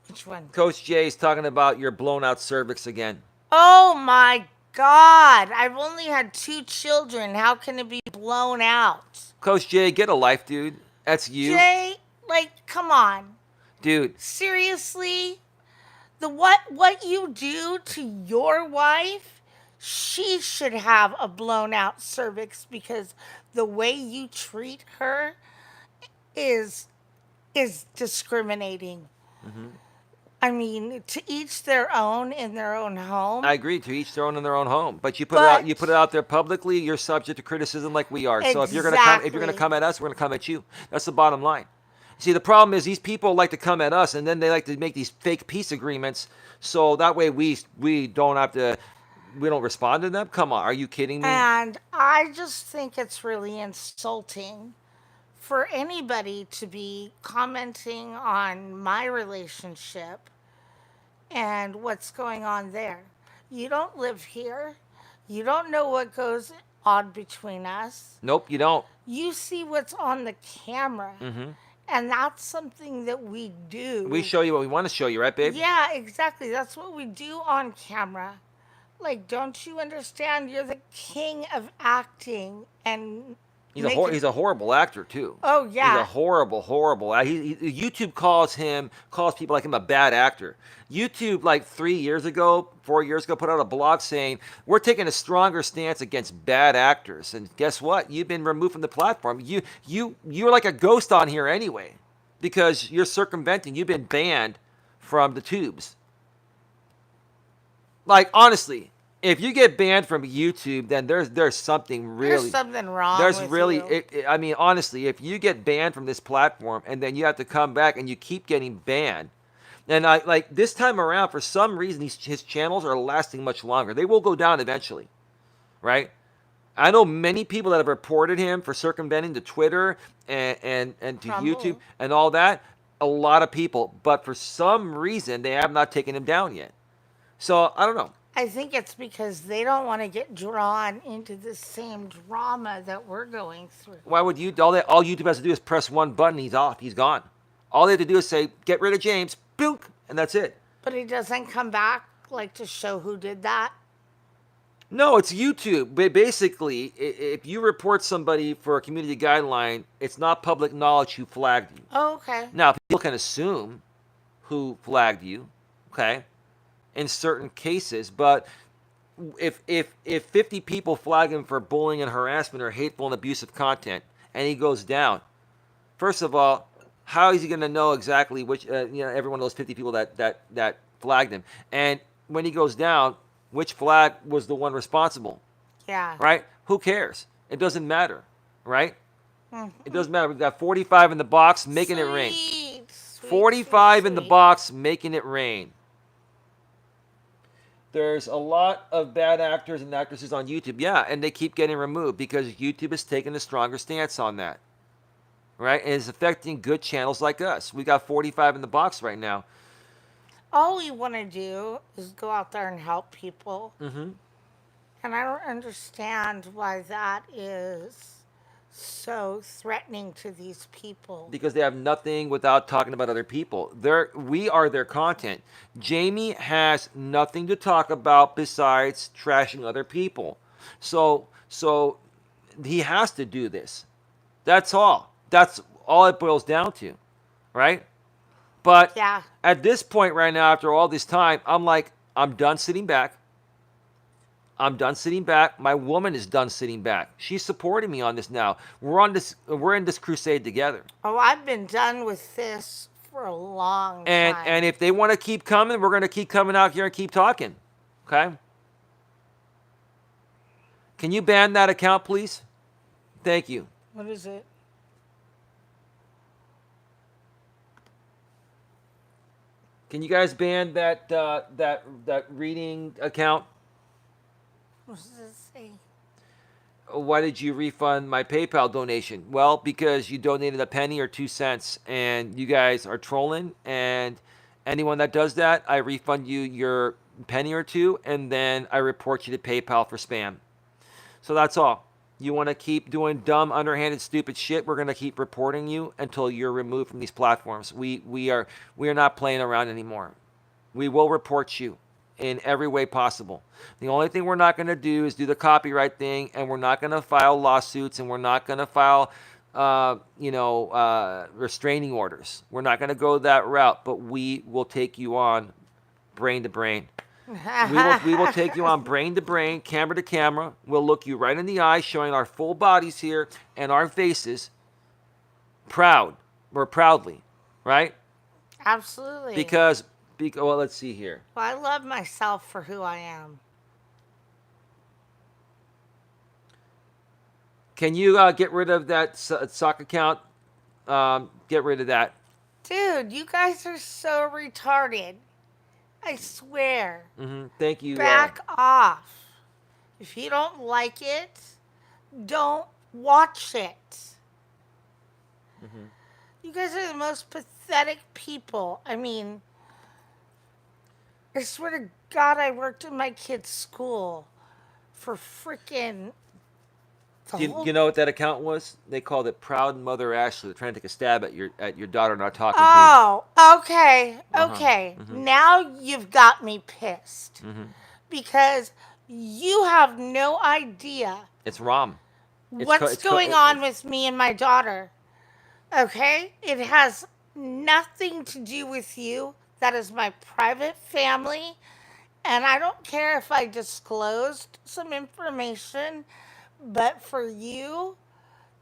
Which one? Coach Jay is talking about your blown out cervix again. Oh my God. I've only had 2 children. How can it be blown out? Coach Jay, get a life, dude. That's you. Jay, like, come on. Dude. Seriously? What you do to your wife, she should have a blown out cervix because the way you treat her is discriminating. Mm-hmm. I mean, to each their own in their own home. I agree. To each their own in their own home. But you put it out there publicly. You're subject to criticism like we are. So if you're gonna come at us, we're gonna come at you. That's the bottom line. See, the problem is these people like to come at us, and then they like to make these fake peace agreements. So that way we don't have to. We don't respond to them. Come on, are you kidding me? And I just think it's really insulting for anybody to be commenting on my relationship and what's going on there. You don't live here. You don't know what goes on between us. Nope, you don't. You see what's on the camera. Mm-hmm. And that's something that we We do. show you what we want to show you, right, babe? Yeah, exactly. That's what we do on camera. Like, don't you understand? You're the king of acting and He's a horrible actor too. Oh, He's a yeah. horrible. YouTube calls people like him a bad actor. YouTube, like 3 years ago, 4 years ago, put out a blog saying we're taking a stronger stance against bad actors. And guess what? You've been removed from the platform. You're like a ghost on here anyway, because you're circumventing. You've been banned from the tubes. Like, honestly, if you get banned from YouTube, then there's something really There's something wrong there's with really you. I mean, honestly, if you get banned from this platform and then you have to come back and you keep getting banned, and I like this time around, for some reason his channels are lasting much longer. They will go down eventually, right? I know many people that have reported him for circumventing to Twitter and to Rumble. YouTube and all that. A lot of people, but for some reason they have not taken him down yet. So I don't know. I think it's because they don't want to get drawn into the same drama that we're going through. Why would you? All YouTube has to do is press one button. He's off. He's gone. All they have to do is say, "Get rid of James," boom, and that's it. But he doesn't come back, like, to show who did that. No, it's YouTube. But basically, if you report somebody for a community guideline, it's not public knowledge who flagged you. Oh, okay. Now, people can assume who flagged you, okay, in certain cases, but if 50 people flag him for bullying and harassment or hateful and abusive content, and he goes down, first of all, how is he going to know exactly which every one of those 50 people that flagged him? And when he goes down, which flag was the one responsible? Yeah. Right? Who cares? It doesn't matter, right? Mhm. It doesn't matter. We've got 45 in the box, making it rain. Sweet, 45 in the sweet. box, making it rain. There's a lot of bad actors and actresses on YouTube, yeah, and they keep getting removed because YouTube has taken a stronger stance on that, right? And it's affecting good channels like us. We got 45 in the box right now. All we want to do is go out there and help people. Mm-hmm. And I don't understand why that is so threatening to these people. Because they have nothing without talking about other people. We are their content. Jamie has nothing to talk about besides trashing other people. So he has to do this. That's all. That's all it boils down to, right? But Yeah. at this point right now, after all this time, I'm like, I'm done sitting back. I'm done sitting back. My woman is done sitting back. She's supporting me on this now. We're in this crusade together. Oh, I've been done with this for a long And time. and if they want to keep coming, we're going to keep coming out here and keep talking. Okay? Can you ban that account, please? Thank you. What is it? Can you guys ban that reading account? What does it say? Why did you refund my PayPal donation? Well, because you donated a penny or 2 cents, and you guys are trolling. And anyone that does that, I refund you your penny or two, and then I report you to PayPal for spam. So that's all. You want to keep doing dumb, underhanded, stupid shit? We're gonna keep reporting you until you're removed from these platforms. We are not playing around anymore. We will report you in every way possible. The only thing we're not going to do is do the copyright thing, and we're not going to file lawsuits, and we're not going to file, restraining orders. We're not going to go that route, but we will take you on brain to brain. We will take you on brain to brain, camera to camera. We'll look you right in the eye, showing our full bodies here and our faces. We're proudly, right? Absolutely. Because well, let's see here. Well, I love myself for who I am. Can you get rid of that sock account? Get rid of that. Dude, you guys are so retarded. I swear. Thank you. Back off. If you don't like it, don't watch it. You guys are the most pathetic people. I mean, I swear to God, I worked in my kid's school for freaking the You know what that account was? They called it Proud Mother Ashley. They're trying to take a stab at your daughter not talking to you. Oh, okay, okay. Now you've got me pissed because you have no idea It's Rom. what's going on with me and my daughter. Okay? It has nothing to do with you. That is my private family. And I don't care if I disclosed some information, but for you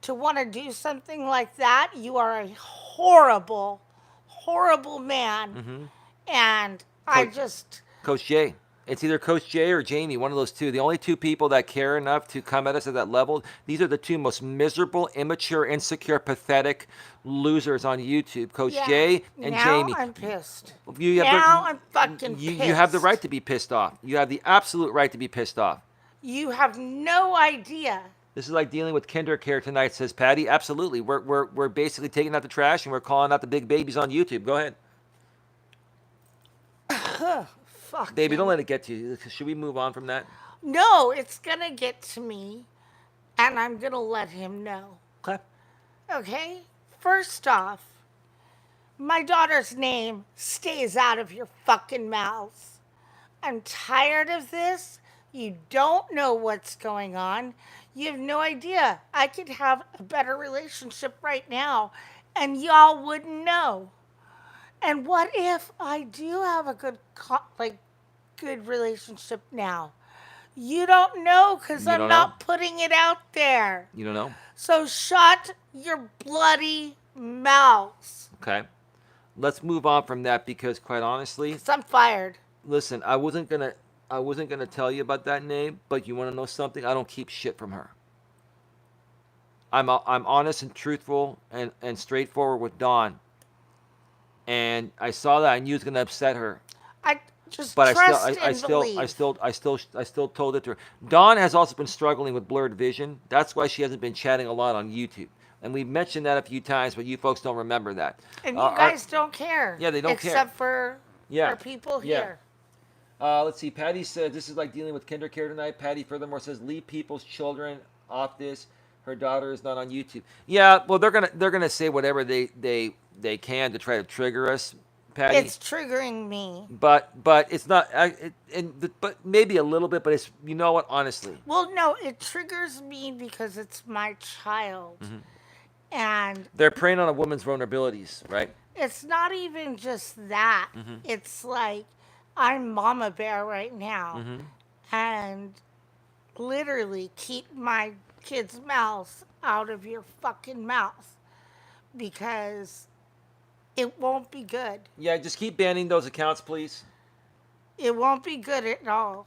to want to do something like that, you are a horrible, horrible man. And I just. Coach J. It's either Coach J or Jamie, one of those two. The only two people that care enough to come at us at that level, these are the two most miserable, immature, insecure, pathetic losers on YouTube. Coach J and Jamie. Now I'm pissed. I'm fucking pissed. You have the right to be pissed off. You have the absolute right to be pissed off. You have no idea. This is like dealing with kinder care tonight, says Patty. Absolutely. We're basically taking out the trash and we're calling out the big babies on YouTube. Go ahead. Fuck. Baby, don't let it get to you. Should we move on from that? No, it's going to get to me, and I'm going to let him know. Okay. Okay? First off, my daughter's name stays out of your fucking mouths. I'm tired of this. You don't know what's going on. You have no idea. I could have a better relationship right now, and y'all wouldn't know. And what if I do have a good relationship now? You don't know because I'm not putting it out there. You don't know? So shut your bloody mouths. Okay. Let's move on from that because quite honestly, 'Cause I'm fired. Listen, I wasn't gonna tell you about that name, but you want to know something? I don't keep shit from her. I'm honest and truthful and straightforward with Dawn. And I saw that I knew it was gonna upset her. I just But trust I and believe. still told it to her. Dawn has also been struggling with blurred vision. That's why she hasn't been chatting a lot on YouTube. And we've mentioned that a few times, but you folks don't remember that. And you guys don't care. Yeah, they don't care. Except for our people here. Let's see. Patty said this is like dealing with kinder care tonight. Patty furthermore says leave people's children off this. Her daughter is not on YouTube. Yeah, well they're gonna say whatever they can to try to trigger us, Patty. It's triggering me. But it's not. But maybe a little bit. But it's you know what? Honestly. Well, no, it triggers me because it's my child, and they're preying on a woman's vulnerabilities, right? It's not even just that. It's like I'm Mama Bear right now, and literally keep my kid's mouth out of your fucking mouth because it won't be good. Yeah, just keep banning those accounts, please. It won't be good at all.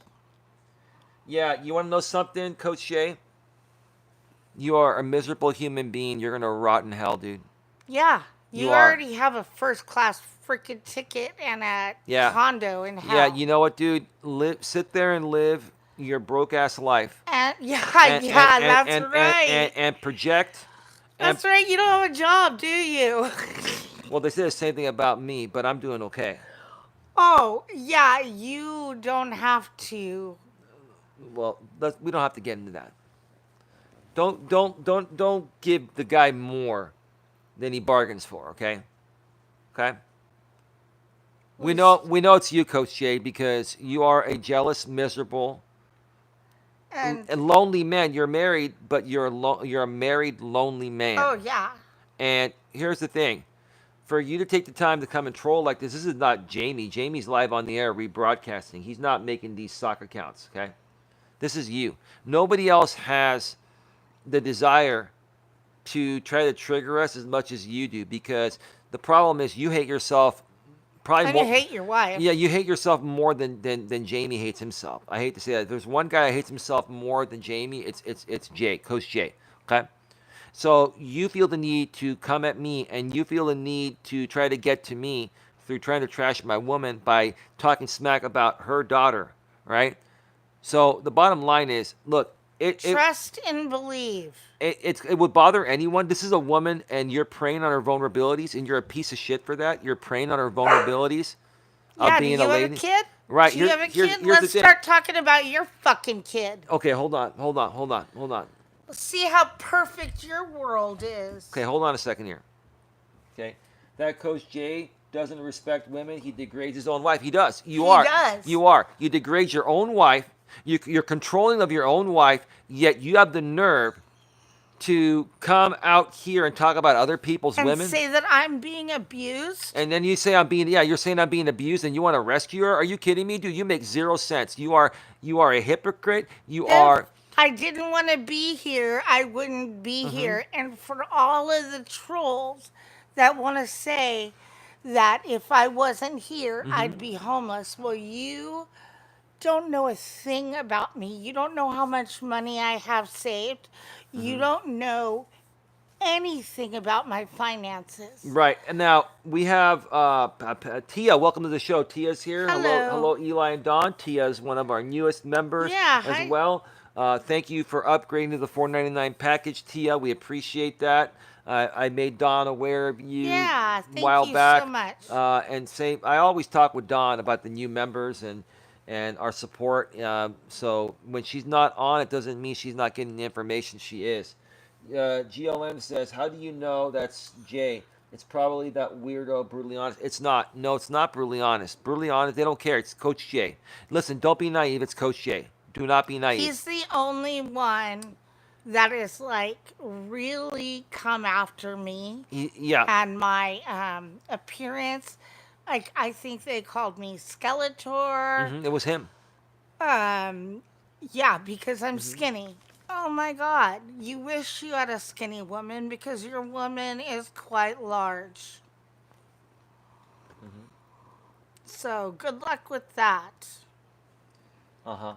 Yeah, you want to know something, Coach Shay? You are a miserable human being. You're going to rot in hell, dude. Yeah. You already have a first-class freaking ticket and a condo in hell. Yeah, you know what, dude? Sit there and live your broke-ass life. That's right. And project. That's right. You don't have a job, do you? Well, they say the same thing about me, but I'm doing okay. Oh, yeah, you don't have to. Well, we don't have to get into that. Don't give the guy more than he bargains for, okay? Okay? We know it's you, Coach Jay, because you are a jealous, miserable, and lonely man. You're married, but you're a married, lonely man. Oh, yeah. And here's the thing. For you to take the time to come and troll like this is not Jamie. Jamie's live on the air rebroadcasting. He's not making these sock accounts, okay? This is you. Nobody else has the desire to try to trigger us as much as you do because the problem is you hate yourself probably and you hate your wife. Yeah, you hate yourself more than Jamie hates himself. I hate to say that. If there's one guy that hates himself more than Jamie, it's Jay, Coach Jay, okay? So you feel the need to come at me and you feel the need to try to get to me through trying to trash my woman by talking smack about her daughter, right? So the bottom line is, look, trust and believe. It would bother anyone. This is a woman and you're preying on her vulnerabilities and you're a piece of shit for that. You're preying on her vulnerabilities of being a lady. Have a kid? Right. Do you have a kid? Here's the Let's thing. start talking about your fucking kid. Okay, hold on. See how perfect your world is. Okay, hold on a second here. Okay, that Coach Jay doesn't respect women. He degrades his own wife. He does. You are. You degrade your own wife. You're controlling of your own wife, yet you have the nerve to come out here and talk about other people's and women. say that I'm being abused. And then you say you're saying I'm being abused and you want to rescue her? Are you kidding me? Dude, you make zero sense. You are a hypocrite. If I didn't want to be here, I wouldn't be Mm-hmm. here. And for all of the trolls that want to say that if I wasn't here, Mm-hmm. I'd be homeless. Well, you don't know a thing about me. You don't know how much money I have saved. You Mm-hmm. don't know anything about my finances. Right. And now we have Tia. Welcome to the show. Tia's here. Hello. Hello, Eli and Dawn. Tia is one of our newest members Yeah, as hi. well. Thank you for upgrading to the $4.99 package, Tia. We appreciate that. I made Dawn aware of you Yeah, a thank while you back. so much. I always talk with Dawn about the new members and our support. So when she's not on, it doesn't mean she's not getting the information. She is. GLM says, how do you know that's Jay? It's probably that weirdo, brutally honest. It's not. No, it's not brutally honest. Brutally honest, they don't care. It's Coach Jay. Listen, don't be naive. It's Coach Jay. Do not be naive. He's the only one that is like really come after me Yeah. and my appearance. Like I think they called me Skeletor. It was him. Yeah, because I'm skinny. Oh my God! You wish you had a skinny woman because your woman is quite large. So good luck with that. Uh-huh.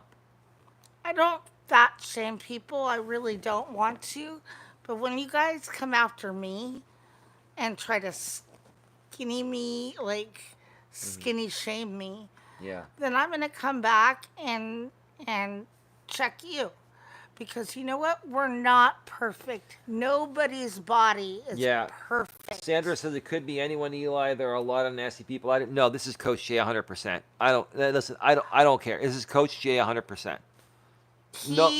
I don't fat shame people. I really don't want to. But when you guys come after me and try to skinny me, like skinny shame me, Yeah. then I'm going to come back and check you. Because you know what? We're not perfect. Nobody's body is Yeah. perfect. Sandra says it could be anyone, Eli. There are a lot of nasty people. I don't. No, this is Coach Jay 100%. I don't. Listen, I don't care. This is Coach Jay 100%.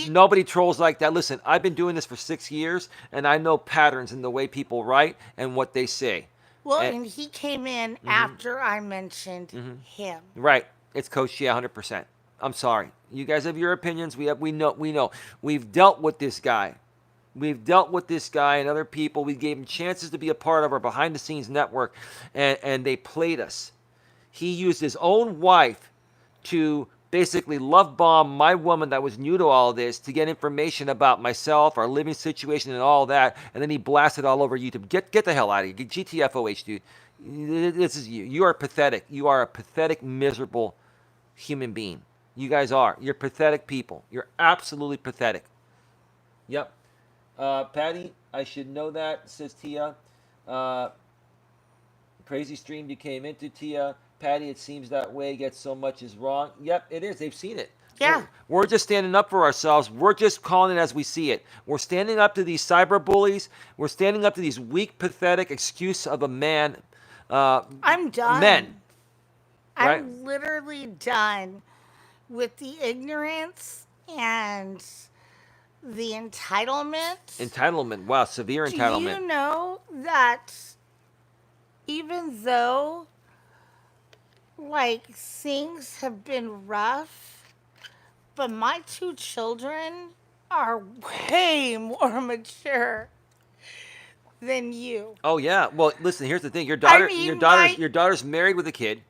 Nobody trolls like that. Listen, I've been doing this for 6 years, and I know patterns in the way people write and what they say. Well, and he came in after I mentioned him. Right. It's Coach Jay 100%. I'm sorry. You guys have your opinions. We know. We've dealt with this guy. We've dealt with this guy and other people. We gave him chances to be a part of our behind-the-scenes network, and they played us. He used his own wife to basically love bomb my woman that was new to all this to get information about myself, our living situation, and all that, and then he blasted all over YouTube. Get the hell out of here. GTFOH, dude. This is you. You are pathetic. You are a pathetic, miserable human being. You guys are. You're pathetic people. You're absolutely pathetic. Yep. Patty, I should know that, says Tia. Crazy stream you came into, Tia. Patty, it seems that way. Gets so much is wrong. Yep, it is. They've seen it. Yeah. We're just standing up for ourselves. We're just calling it as we see it. We're standing up to these cyber bullies. We're standing up to these weak, pathetic excuse of a man. I'm done. Men. Right? I'm literally done with the ignorance and the entitlement. Entitlement. Wow, severe entitlement. Do you know that even though like things have been rough, but my 2 children are way more mature than you. Oh yeah. Well, listen. Here's the thing. Your mean, daughter's married with a kid.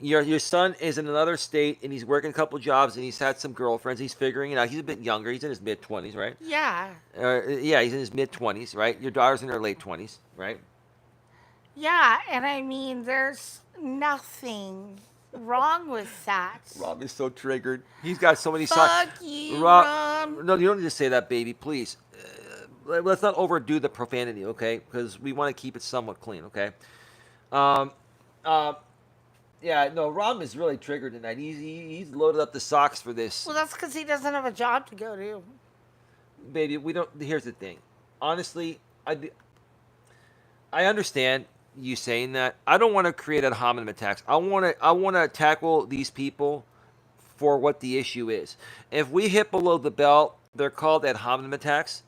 Your son is in another state and he's working a couple jobs and he's had some girlfriends. He's figuring it out. He's a bit younger. He's in his mid-20s, right? Yeah. Yeah, he's in his mid-20s, right? Your daughter's in her late 20s, right? Yeah, and I mean, there's nothing wrong with that. Rob is so triggered. He's got so many Fuck you, Rob. No, you don't need to say that, baby. Please. Let's not overdo the profanity, okay? Because we want to keep it somewhat clean, okay? Yeah, no, Rob is really triggered tonight. He's loaded up the socks for this. Well, that's because he doesn't have a job to go to. Baby, we don't. Here's the thing. Honestly, I understand. you saying that. I don't want to create ad hominem attacks. I want to tackle these people for what the issue is. If we hit below the belt, they're called ad hominem attacks.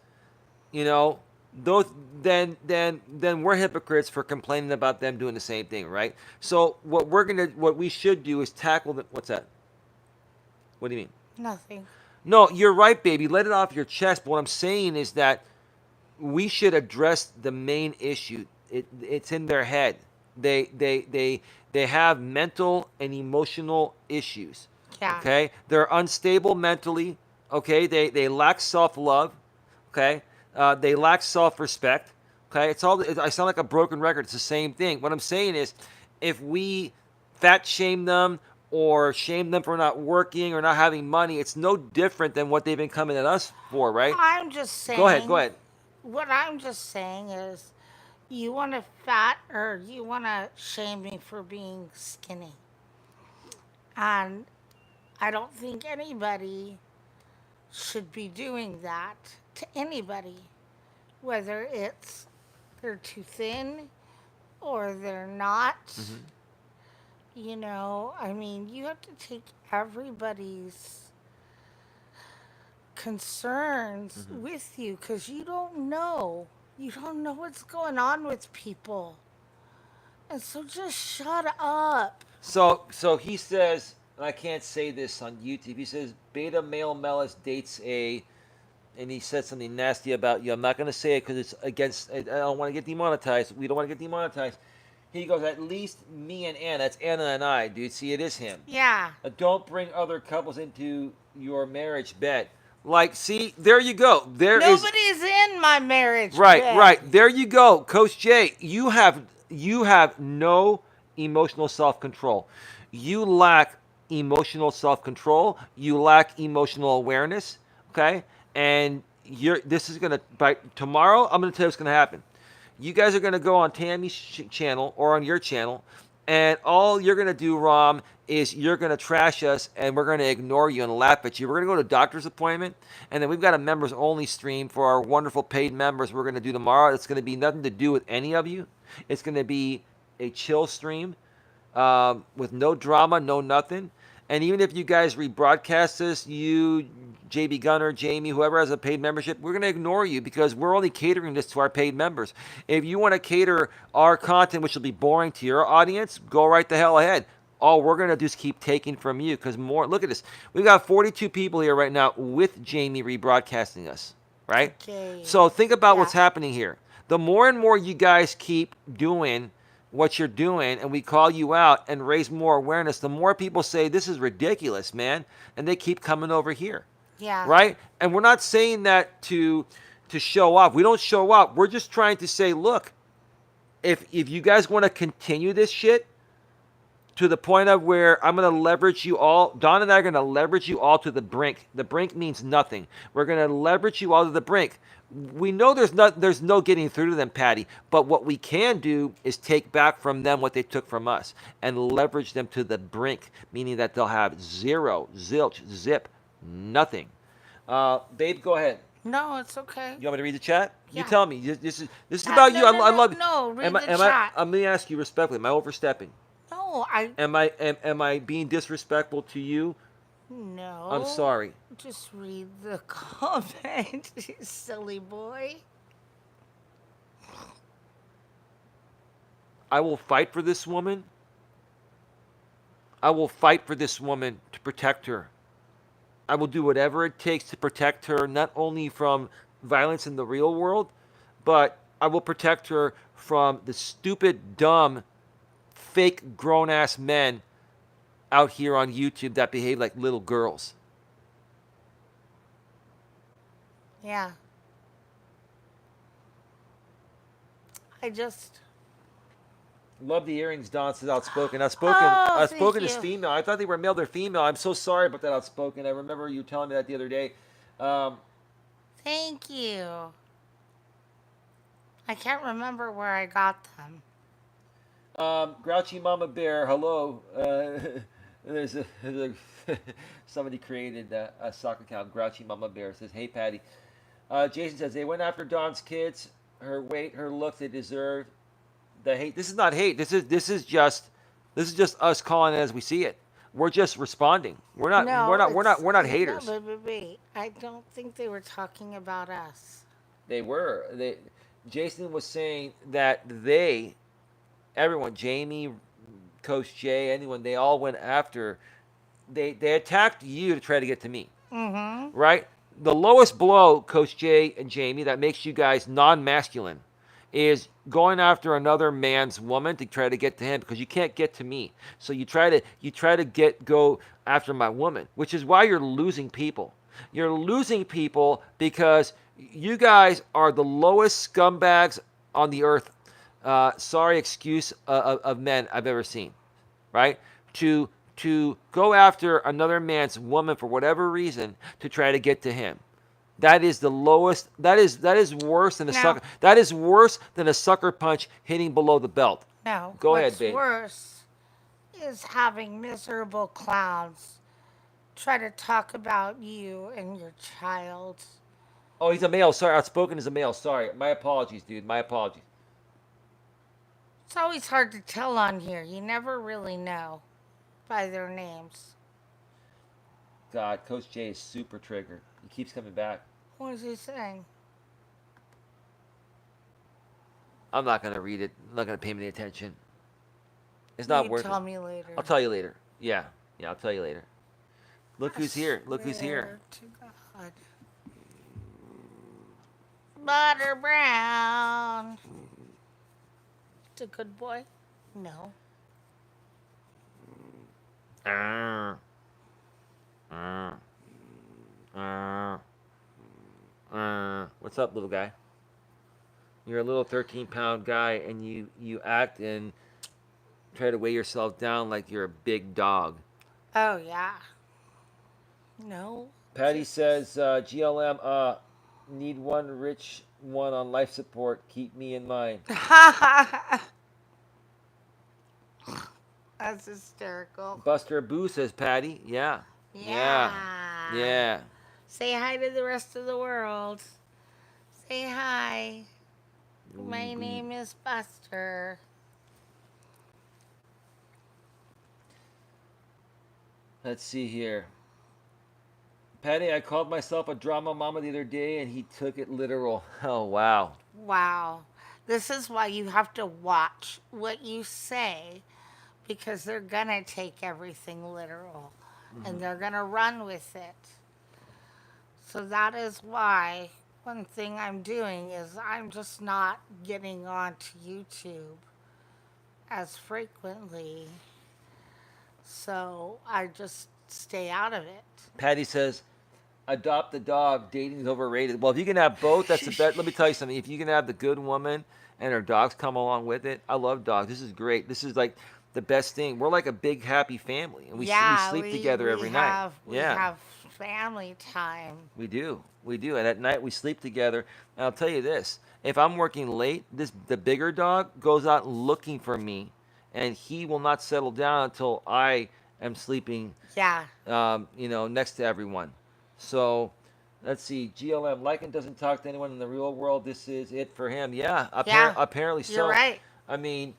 You know, those then we're hypocrites for complaining about them doing the same thing, right? So what we should do is tackle the, what's that? What do you mean? Nothing. No, you're right, baby. Let it off your chest. But what I'm saying is that we should address the main issue. It's in their head. They have mental and emotional issues. Yeah. Okay, they're unstable mentally. Okay, they lack self love. Okay, they lack self respect. Okay, I sound like a broken record. It's the same thing. What I'm saying is, if we fat shame them or shame them for not working or not having money, it's no different than what they've been coming at us for, right? I'm just saying. Go ahead. Go ahead. What I'm just saying is, you want to fat or you want to shame me for being skinny. And I don't think anybody should be doing that to anybody, whether it's they're too thin or they're not. You know, I mean, you have to take everybody's concerns with you because you don't know. You don't know what's going on with people. And so just shut up. So he says, and I can't say this on YouTube. He says beta male Melas dates and he said something nasty about you. I'm not going to say it because it's against. I don't want to get demonetized. We don't want to get demonetized. He goes, at least me and Anna. That's Anna and I, dude. See, it is him. Yeah. Don't bring other couples into your marriage bed. Like, see, there you go. Nobody's in my marriage. Right, bed. right. There you go, Coach Jay. You have no emotional self-control. You lack emotional self-control. You lack emotional awareness. Okay, and this is gonna by tomorrow. I'm gonna tell you what's gonna happen. You guys are gonna go on Tammy's channel or on your channel, and all you're gonna do, Rom, is you're gonna trash us, and we're gonna ignore you and laugh at you. We're gonna go to a doctor's appointment, and then we've got a members only stream for our wonderful paid members. We're gonna do tomorrow. It's gonna be nothing to do with any of you. It's gonna be a chill stream with no drama, no nothing. And even if you guys rebroadcast this, you, JB Gunner, Jamie, whoever has a paid membership, we're going to ignore you because we're only catering this to our paid members. If you want to cater our content, which will be boring to your audience, go right the hell ahead. All we're going to do is keep taking from you because more. Look at this. We've got 42 people here right now with Jamie rebroadcasting us, right? Okay. So think about what's happening here. The more and more you guys keep doing what you're doing and we call you out and raise more awareness, the more people say this is ridiculous, man, and they keep coming over here. Yeah. Right? And we're not saying that to show off. We don't show off. We're just trying to say, look, if you guys want to continue this shit to the point of where I'm going to leverage you all, Don and I are going to leverage you all to the brink. The brink means nothing. We're going to leverage you all to the brink. We know there's no getting through to them, Patty, but what we can do is take back from them what they took from us and leverage them to the brink, meaning that they'll have zero, zilch, zip, nothing. Babe, go ahead. No, it's okay. You want me to read the chat? Yeah. You tell me. This is about you. I love. No, read the chat. chat. Let me ask you respectfully. Am I overstepping? No, Am I being disrespectful to you? No. I'm sorry. Just read the comment, you silly boy. I will fight for this woman. I will fight for this woman to protect her. I will do whatever it takes to protect her, not only from violence in the real world, but I will protect her from the stupid, dumb, fake, grown-ass men out here on YouTube that behave like little girls. Yeah. I just love the earrings. Don says outspoken. Outspoken is you. female. I thought they were male. They're female. I'm so sorry about that. Outspoken. I remember you telling me that the other day. Thank you. I can't remember where I got them. Grouchy Mama Bear. Hello. There's somebody created a soccer account. Grouchy Mama Bear says, "Hey Patty." Jason says they went after Dawn's kids. Her weight, her looks, they deserved the hate. This is not hate. This is just us calling it as we see it. We're just responding. We're not we're No, not we're not it's we're not no, haters. but wait. I don't think they were talking about us. They were. Jason was saying that everyone, Jamie, Coach Jay, anyone, they all went after. They attacked you to try to get to me, Mm-hmm. right? The lowest blow, Coach Jay and Jamie, that makes you guys non-masculine, is going after another man's woman to try to get to him because you can't get to me. So you try to go after my woman, which is why you're losing people. You're losing people because you guys are the lowest scumbags on the earth. Sorry, excuse of men I've ever seen, right? To to go after another man's woman for whatever reason to try to get to him. That is the lowest. That is worse than a Now, sucker. That is worse than a sucker punch hitting below the belt. no. Go ahead, What's babe. worse is having miserable clowns try to talk about you and your child. Oh, he's a male. Sorry, outspoken is a male. Sorry, my apologies, dude. My apologies. It's always hard to tell on here. You never really know by their names. God, Coach Jay is super triggered. He keeps coming back. What is he saying? I'm not gonna read it. I'm not gonna pay me any attention. It's not You worth tell it. me later. I'll tell you later. Yeah, yeah, I'll tell you later. Look I who's here. Look who's here. swear to God. Butter Brown. It's a good boy? No. Uh, uh, uh, What's up, little guy? You're a little 13-pound guy, and you act and try to weigh yourself down like you're a big dog. Oh, yeah. No. Patty Just. says, GLM, need one rich one on life support. Keep me in mind. That's hysterical. Buster Boo says, Patty. Yeah. Yeah. Yeah. Yeah. Say hi to the rest of the world. Say hi. My Ooh, name is Buster. let's see here. Patty, I called myself a drama mama the other day, and he took it literal. Oh, wow. Wow. This is why you have to watch what you say because they're going to take everything literal and they're going to run with it. So that is why one thing I'm doing is I'm just not getting onto YouTube as frequently. So I just stay out of it. Patty says, adopt a dog. Dating is overrated. Well, if you can have both, that's the best. Let me tell you something. If you can have the good woman and her dogs come along with it, I love dogs. This is great. This is like the best thing. We're like a big happy family, and we sleep together every night. We Yeah, have family time. we do. We do. And at night we sleep together. And I'll tell you this: if I'm working late, the bigger dog goes out looking for me, and he will not settle down until I am sleeping. Yeah. Next to everyone. So, let's see. GLM Lycan doesn't talk to anyone in the real world. This is it for him. Yeah, Yeah. apparently so. You're right. I mean,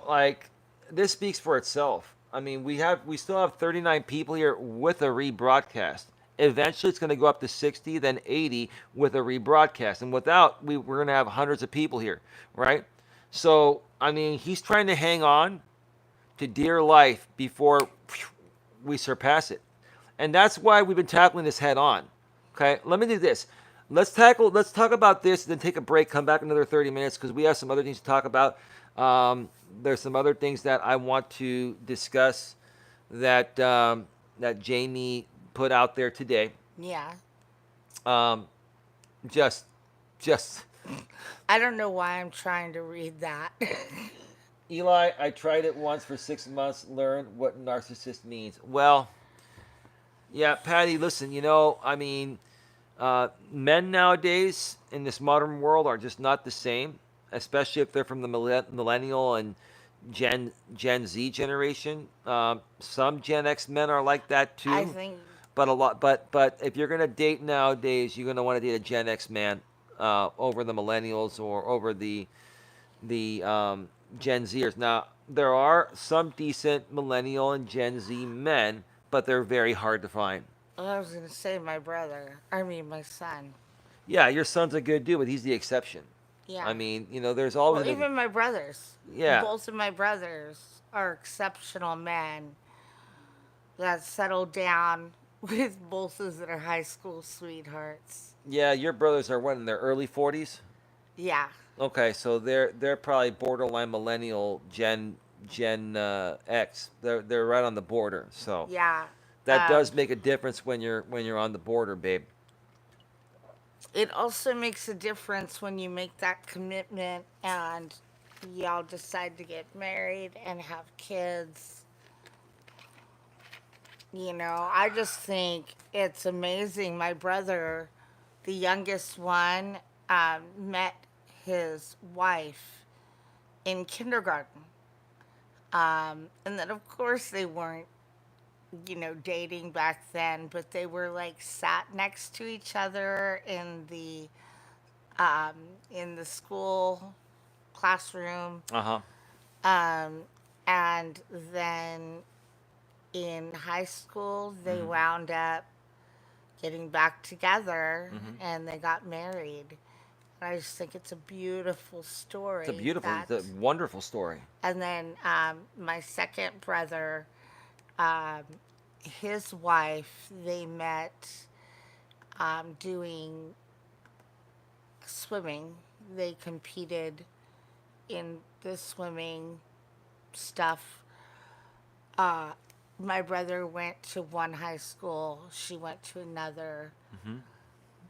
like this speaks for itself. I mean, we still have 39 people here with a rebroadcast. Eventually, it's going to go up to 60, then 80 with a rebroadcast, and without, we're going to have hundreds of people here, right? So, I mean, he's trying to hang on to dear life before we surpass it. And that's why we've been tackling this head on. Okay, let me do this. Let's talk about this, then take a break, come back another 30 minutes because we have some other things to talk about. There's some other things that I want to discuss that that Jamie put out there today. Yeah. Just I don't know why I'm trying to read that. Eli, I tried it once for 6 months, learned what narcissist means. Well, yeah, Patty, listen, I mean, men nowadays in this modern world are just not the same, especially if they're from the millennial and Gen Z generation. Some Gen X men are like that too. I think. But if you're gonna date nowadays, you're gonna want to date a Gen X man over the millennials or over the Gen Zers. Now, there are some decent millennial and Gen Z men, but they're very hard to find. Well, I was going to say my son. Yeah, your son's a good dude, but he's the exception. I Yeah. mean, there's always Well, even my brothers. yeah, Both of my brothers are exceptional men that settled down with both of their high school sweethearts. yeah. Your brothers are what, in their early 40s? Yeah. Okay, so they're probably borderline millennial Gen X. They're right on the border. So Yeah. that Um, does make a difference when you're on the border, babe. it also makes a difference when you make that commitment and y'all decide to get married and have kids. I just think it's amazing. My brother, the youngest one, met his wife in kindergarten. And then, of course, they weren't, dating back then, but they were like sat next to each other um, in the school classroom. Uh huh. Um, and then in high school, they Hmm. wound up getting back together Hmm. and they got married. And I just think it's a beautiful story It's a wonderful story. and then my second brother, um, his wife, they met doing swimming. They competed in the swimming stuff. Uh, my brother went to one high school, she went to another, Hmm.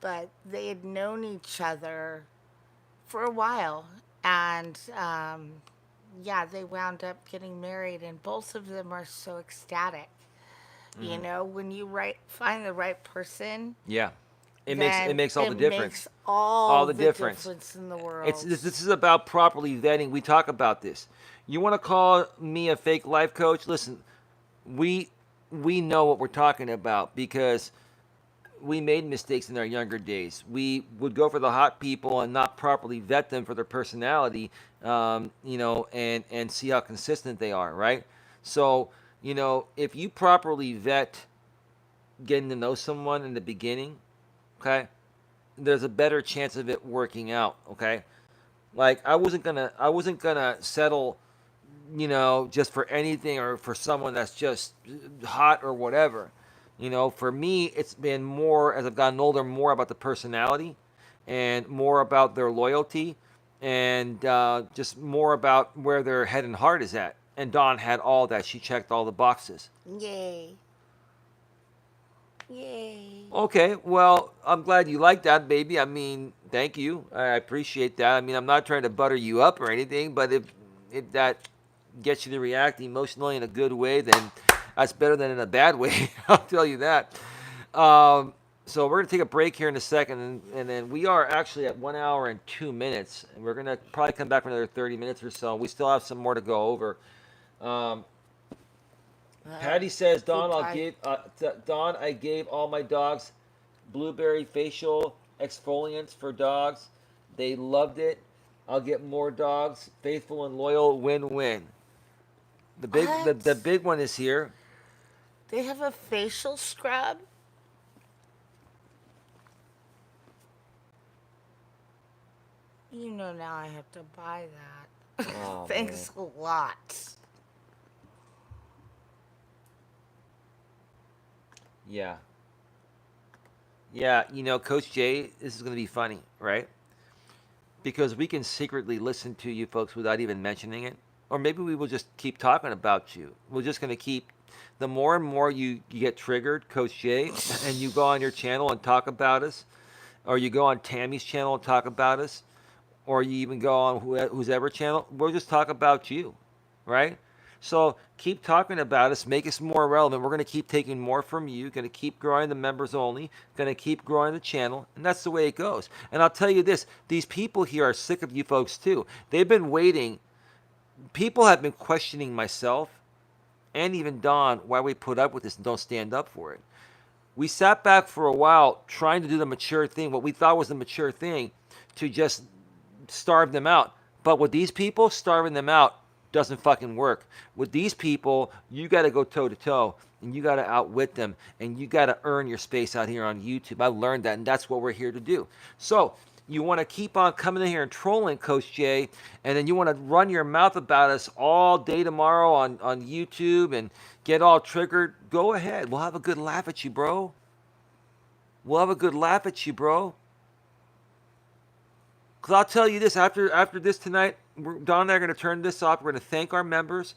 but they had known each other for a while. And yeah, they wound up getting married, and both of them are so ecstatic. Hmm. When you find the right person, Yeah, it then makes all it the makes difference. All all the the difference. difference in the It's world. this is about properly vetting. We talk about this. You want to call me a fake life coach? Listen, we we know what we're talking about because we made mistakes in our younger days. We would go for the hot people and not properly vet them for their personality, and see how consistent they are, right? So, if you properly vet getting to know someone in the beginning, okay, there's a better chance of it working out, okay? Like I wasn't gonna settle, just for anything or for someone that's just hot or whatever. For me, it's been more as I've gotten older, more about the personality, and more about their loyalty, and just more about where their head and heart is at. And Dawn had all that; she checked all the boxes. Yay. Yay. Okay, well, I'm glad you like that, baby. I mean, thank you. I appreciate that. I mean, I'm not trying to butter you up or anything, but if that gets you to react emotionally in a good way, then that's better than in a bad way. I'll tell you that. Um, so we're gonna take a break here in a second, and then we are actually at 1 hour and 2 minutes, and we're gonna probably come back for another 30 minutes or so. We still have some more to go over. Um, Patty says, Food Don, time. Don, I gave all my dogs blueberry facial exfoliants for dogs. They loved it. I'll get more dogs. Faithful and loyal, win-win. The What? big one is here. They have a facial scrub? Now I have to buy that. Oh man. Thanks a lot. Yeah. Yeah, Coach Jay, this is going to be funny, right? Because we can secretly listen to you folks without even mentioning it. Or maybe we will just keep talking about you. We're just going to keep, the more and more you get triggered, Coach Jay, and you go on your channel and talk about us, or you go on Tammy's channel and talk about us, or you even go on whose ever channel, we'll just talk about you, right? So keep talking about us, make us more relevant. We're going to keep taking more from you, going to keep growing the members only, going to keep growing the channel, and that's the way it goes. And I'll tell you this, these people here are sick of you folks too. They've been waiting. People have been questioning myself and even Don why we put up with this and don't stand up for it. We sat back for a while trying to do the mature thing, what we thought was the mature thing, to just starve them out. But with these people, starving them out doesn't fucking work. With these people, you got to go toe to toe, and you got to outwit them, and you got to earn your space out here on YouTube. I learned that, and that's what we're here to do. So you want to keep on coming in here and trolling Coach Jay, and then you want to run your mouth about us all day tomorrow on YouTube and get all triggered. Go ahead. We'll have a good laugh at you, bro. We'll have a good laugh at you, bro. Because I'll tell you this, after this tonight, Don and I are going to turn this off. We're going to thank our members.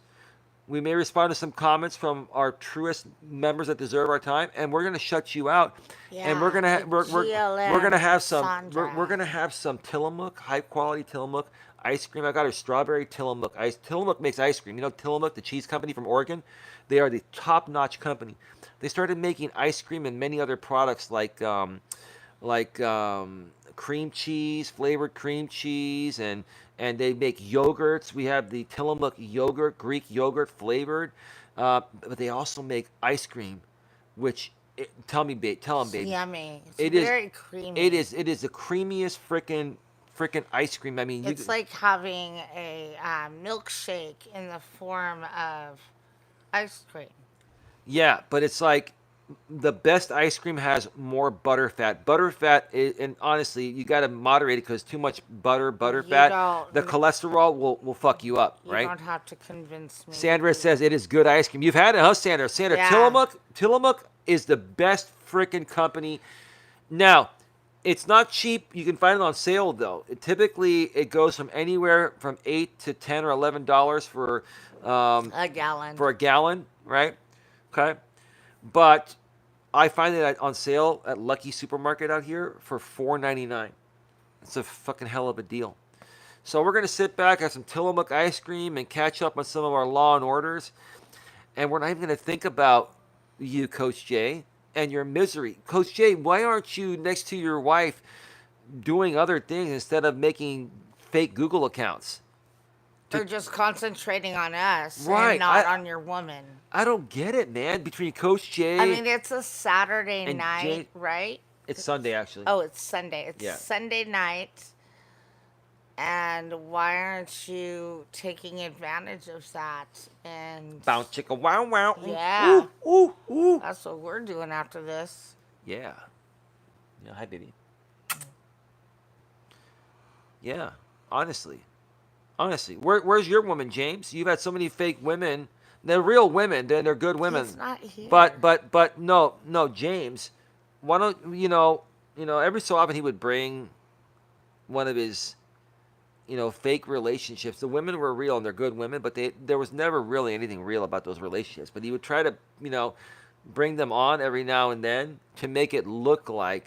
We may respond to some comments from our truest members that deserve our time, and we're going to shut you out. Yeah, And we're going to we're going to have some Sandra. we're going to have some Tillamook, high quality Tillamook ice cream. I got our strawberry Tillamook ice. Tillamook makes ice cream. You know Tillamook, the cheese company from Oregon? They are the top-notch company. They started making ice cream and many other products like cream cheese, flavored cream cheese, and they make yogurts. We have the Tillamook yogurt, Greek yogurt flavored, but they also make ice cream, which tell them, baby. It's yummy. It's It is very creamy. It is the creamiest freaking ice cream. I mean, It's like having a milkshake in the form of ice cream. yeah, but it's like the best ice cream has more butter fat. Butter fat, and honestly, you got to moderate it because too much butter You fat, don't- the cholesterol will fuck you up, You right? don't have to convince me. Sandra says it is good ice cream. You've had it, huh, Sandra? Sandra, Yeah. Tillamook is the best freaking company. Now, it's not cheap. You can find it on sale though. Typically, it goes from anywhere from $8 to $10 or $11 A gallon. for a gallon, right? Okay, but I find it on sale at Lucky Supermarket out here for $4.99. It's a fucking hell of a deal. So we're gonna sit back, have some Tillamook ice cream, and catch up on some of our Law and Orders. And we're not even gonna think about you, Coach Jay, and your misery. Coach Jay, why aren't you next to your wife doing other things instead of making fake Google accounts? They're just concentrating on us Right, and not on your woman. I don't get it, man. Between Coach Jay, I mean, it's a Saturday And night, Jay- right? it's Sunday actually. Oh, it's Sunday. It's Yeah. Sunday night. And why aren't you taking advantage of that? And Bounce chicka wow wow. Yeah. Ooh, ooh, ooh. that's what we're doing after this. Yeah. Yeah, hi baby. Yeah, honestly. Where's your woman, James? You've had so many fake women. They're real women. They're good women. He's not here. But no, James. Why don't every so often he would bring one of his fake relationships. The women were real and they're good women, but there was never really anything real about those relationships. But he would try to bring them on every now and then to make it look like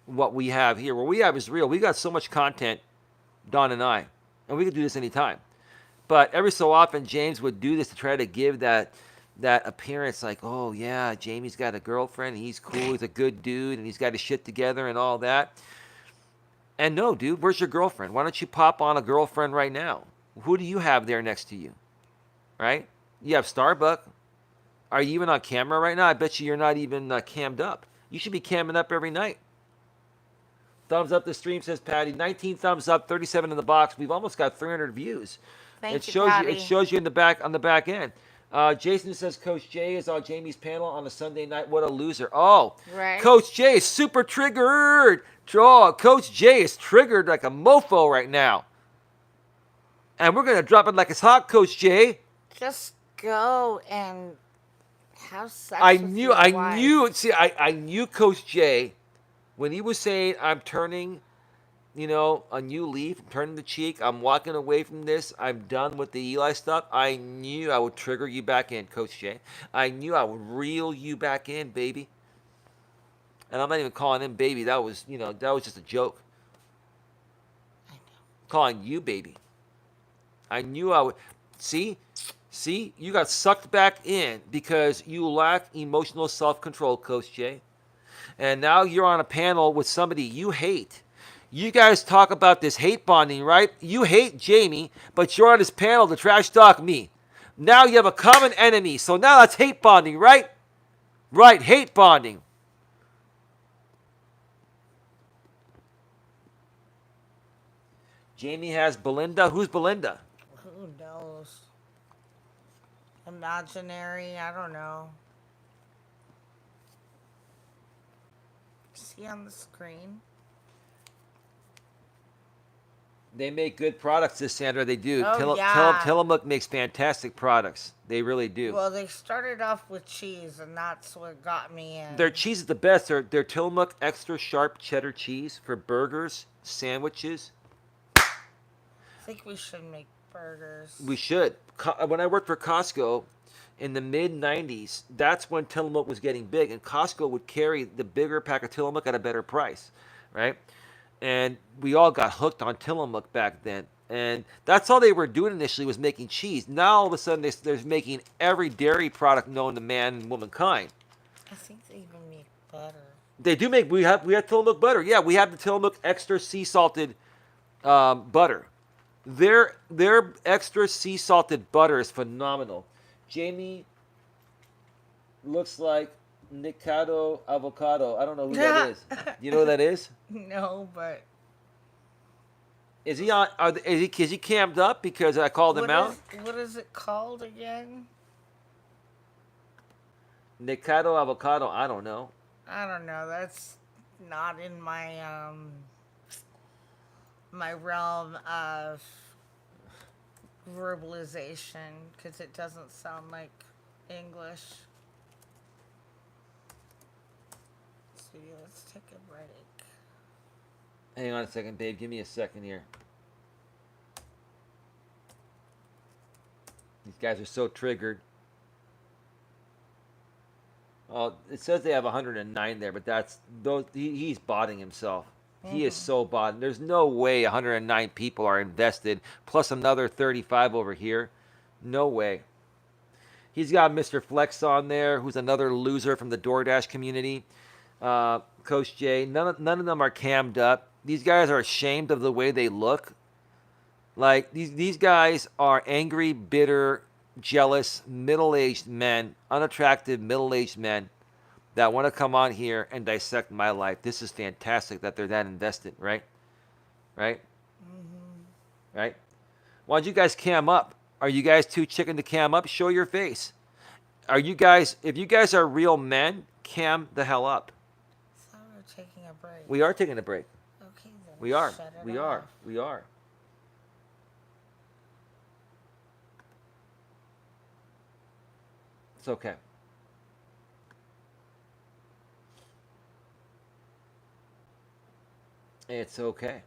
what we have here. What we have is real. We got so much content, Don and I, and we could do this anytime. But every so often, James would do this to try to give that appearance like, oh, yeah, Jamie's got a girlfriend, and he's cool, he's a good dude, and he's got his shit together and all that. And no, dude, where's your girlfriend? Why don't you pop on a girlfriend right now? Who do you have there next to you? Right? You have Starbuck. Are you even on camera right now? I bet you're not even cammed up. You should be camming up every night. Thumbs up the stream, says Patty. 19 thumbs up, 37 in the box. We've almost got 300 views. Thank you, shows Patty. It shows you on the back end. Jason says Coach Jay is on Jamie's panel on a Sunday night. What a loser. Oh, Right. Coach Jay is super triggered. Oh, Coach Jay is triggered like a mofo right now. And we're going to drop it like it's hot, Coach Jay. Just go and have sex I with knew, your I wife. knew, see, I knew Coach Jay when he was saying, I'm turning, a new leaf, I'm turning the cheek, I'm walking away from this, I'm done with the Eli stuff. I knew I would trigger you back in, Coach Jay. I knew I would reel you back in, baby. And I'm not even calling him baby. That was just a joke. I know. Calling you baby. I knew I would. See, you got sucked back in because you lack emotional self-control, Coach Jay. And now you're on a panel with somebody you hate. You guys talk about this hate bonding, right? You hate Jamie, but you're on this panel to trash talk me. Now you have a common enemy. So now that's hate bonding, right? Right, hate bonding. Jamie has Belinda. Who's Belinda? Who knows? Imaginary, I don't know. See on the screen? They make good products, this Sandra. They do. Oh, yeah. Tillamook makes fantastic products. They really do. Well, they started off with cheese, and that's what got me in. Their cheese is the best. Their Tillamook extra sharp cheddar cheese for burgers, sandwiches. I think we should make burgers. We should. When I worked for Costco in the mid-90s, that's when Tillamook was getting big, and Costco would carry the bigger pack of Tillamook at a better price, right? And we all got hooked on Tillamook back then. And that's all they were doing initially, was making cheese. Now all of a sudden they're making every dairy product known to man and womankind. I think they even make butter. They do make. We have Tillamook butter. Yeah, we have the Tillamook extra sea salted butter. Their extra sea salted butter is phenomenal. Jamie looks like Nikado avocado. I don't know who that is. Do you know who that is? No, but Is he on? Is he cammed up because I called him out? What is it called again? Nikado avocado. I don't know. I don't know. That's not in my my realm of verbalization because it doesn't sound like English. So let's take a break. Hang on a second, babe. Give me a second here. These guys are so triggered. Oh, it says they have 109 there, but that's those. He's botting himself. He is so bought. There's no way 109 people are invested, plus another 35 over here. No way. He's got Mr. Flex on there, who's another loser from the DoorDash community. Coach J. None of them are cammed up. These guys are ashamed of the way they look. Like, these guys are angry, bitter, jealous, middle-aged men, unattractive middle-aged men that want to come on here and dissect my life. This is fantastic that they're that invested, right? Right? Mm-hmm. Right? Why don't you guys cam up? Are you guys too chicken to cam up? Show your face. Are you guys, if you guys are real men, cam the hell up. So we're taking a break. We are taking a break. Okay, then. We are. Shut it We off. are. We are. It's okay. It's okay.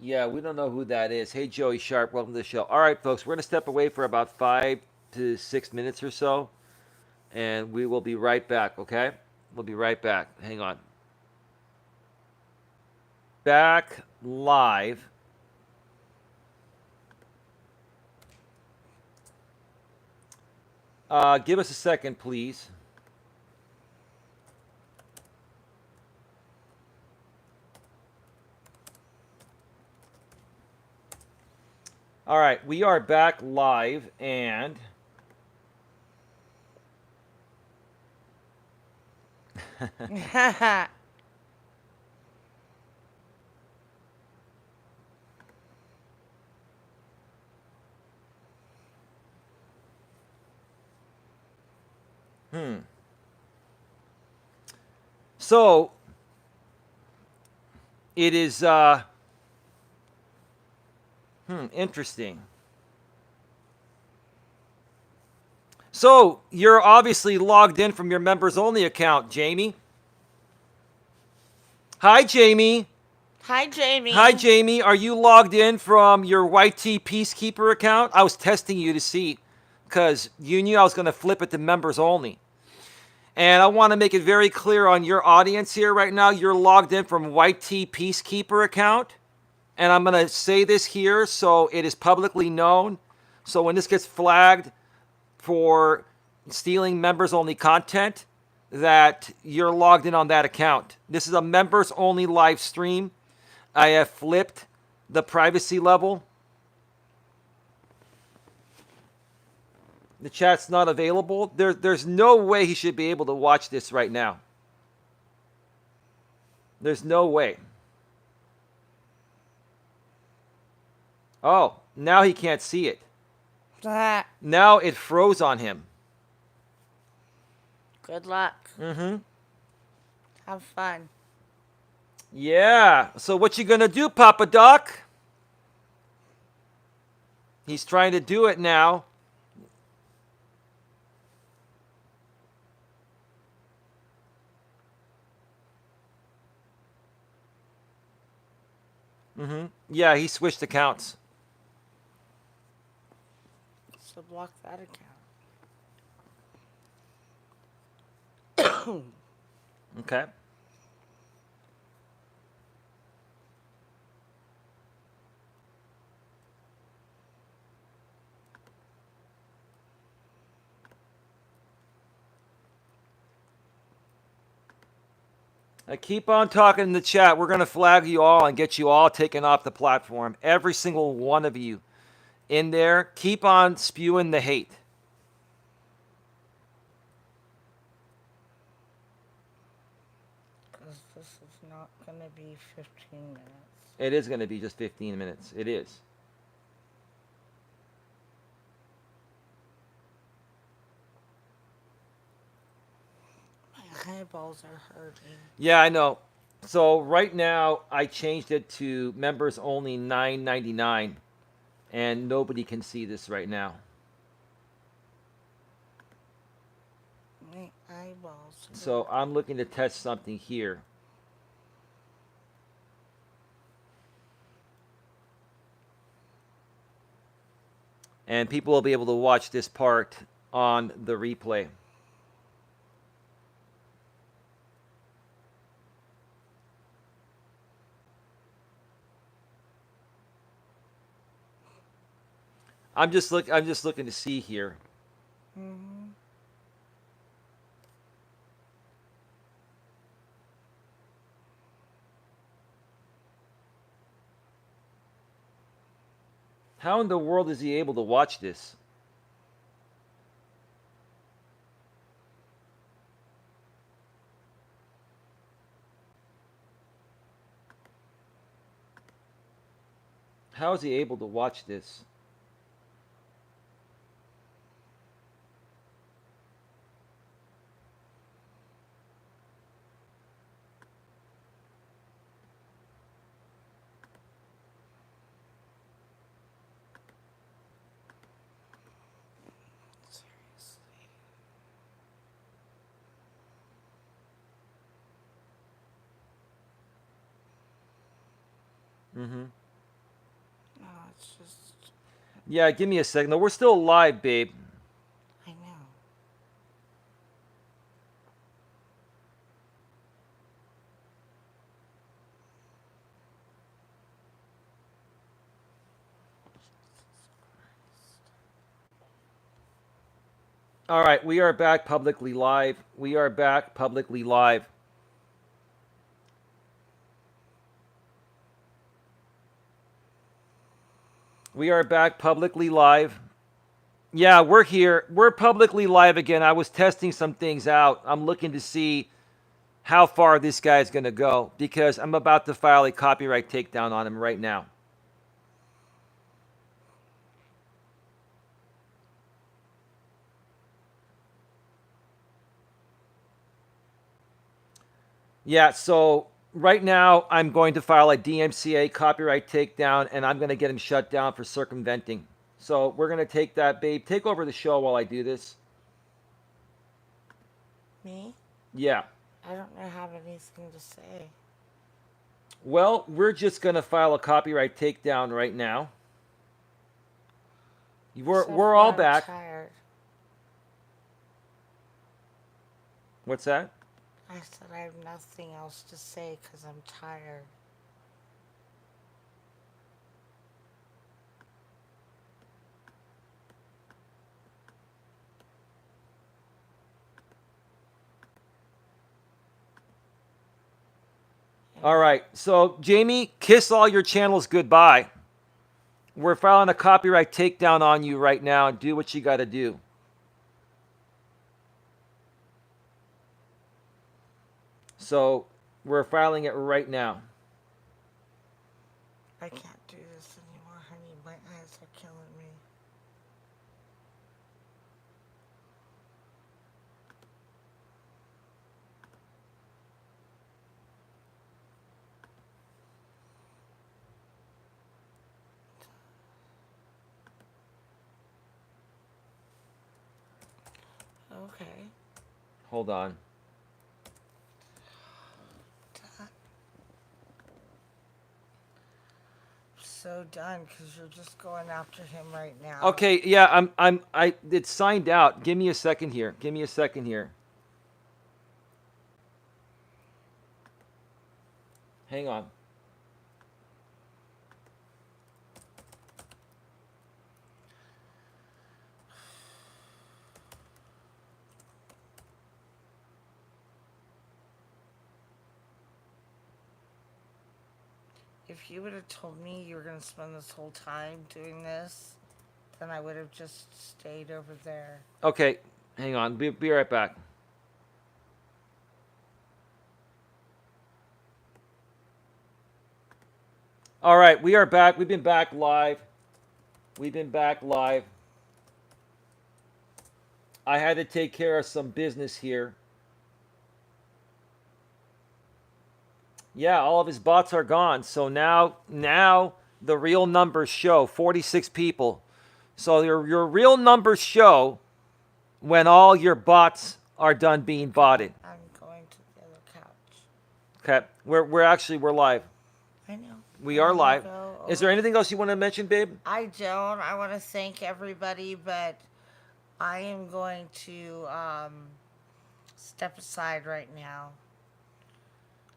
Yeah, we don't know who that is. Hey, Joey Sharp, welcome to the show. All right, folks, we're going to step away for about 5 to 6 minutes or so, and we will be right back, okay? We'll be right back. Hang on. Back live. Give us a second, please. All right, we are back live, and so it is interesting. So you're obviously logged in from your members only account, Jamie. Hi, Jamie. Hi, Jamie. Hi, Jamie. Are you logged in from your YT Peacekeeper account? I was testing you to see, because you knew I was going to flip it to members only. And I want to make it very clear on your audience here right now. You're logged in from YT Peacekeeper account. And I'm going to say this here so it is publicly known. So when this gets flagged for stealing members only content, that you're logged in on that account. This is a members only live stream. I have flipped the privacy level. The chat's not available. There's no way he should be able to watch this right now. There's no way. Oh, now he can't see it. Now it froze on him. Good luck. Mm-hmm. Have fun. Yeah. So what you gonna do, Papa Doc? He's trying to do it now. Mm-hmm. Yeah, he switched accounts. So block that account. Okay. I keep on talking in the chat. We're going to flag you all and get you all taken off the platform. Every single one of you in there. Keep on spewing the hate. Because this is not going to be 15 minutes. It is going to be just 15 minutes. It is. My eyeballs are hurting. Yeah, I know. So right now I changed it to members only $9.99 and nobody can see this right now. My eyeballs. So I'm looking to test something here. And people will be able to watch this part on the replay. I'm just looking to see here. Mm-hmm. How in the world is he able to watch this? How is he able to watch this? Seriously. Mm-hmm. No, it's just. Yeah, give me a second. No, we're still live, babe. I know. All right, we are back publicly live. We are back publicly live. We are back publicly live. Yeah, we're here. We're publicly live again. I was testing some things out. I'm looking to see how far this guy's going to go because I'm about to file a copyright takedown on him right now. Yeah, so right now I'm going to file a DMCA copyright takedown and I'm going to get him shut down for circumventing. So we're going to take that, babe. Take over the show while I do this. Me? Yeah. I don't have anything to say. Well, we're just going to file a copyright takedown right now. We're all back. Tired. What's that? I said I have nothing else to say because I'm tired. All right. So, Jamie, kiss all your channels goodbye. We're filing a copyright takedown on you right now and do what you got to do. So we're filing it right now. I can't do this anymore, honey. My eyes are killing me. Okay. Hold on. So done because you're just going after him right now. Okay, yeah, it's signed out. Give me a second here. Hang on. If you would have told me you were going to spend this whole time doing this, then I would have just stayed over there. Okay, hang on. Be right back. All right, we are back. We've been back live. I had to take care of some business here. Yeah, all of his bots are gone. So now the real numbers show 46 people. So your real numbers show when all your bots are done being botted. I'm going to the other couch. Okay, we're live. I know. We are live. Is there anything else you want to mention, babe? I don't. I want to thank everybody, but I am going to step aside right now.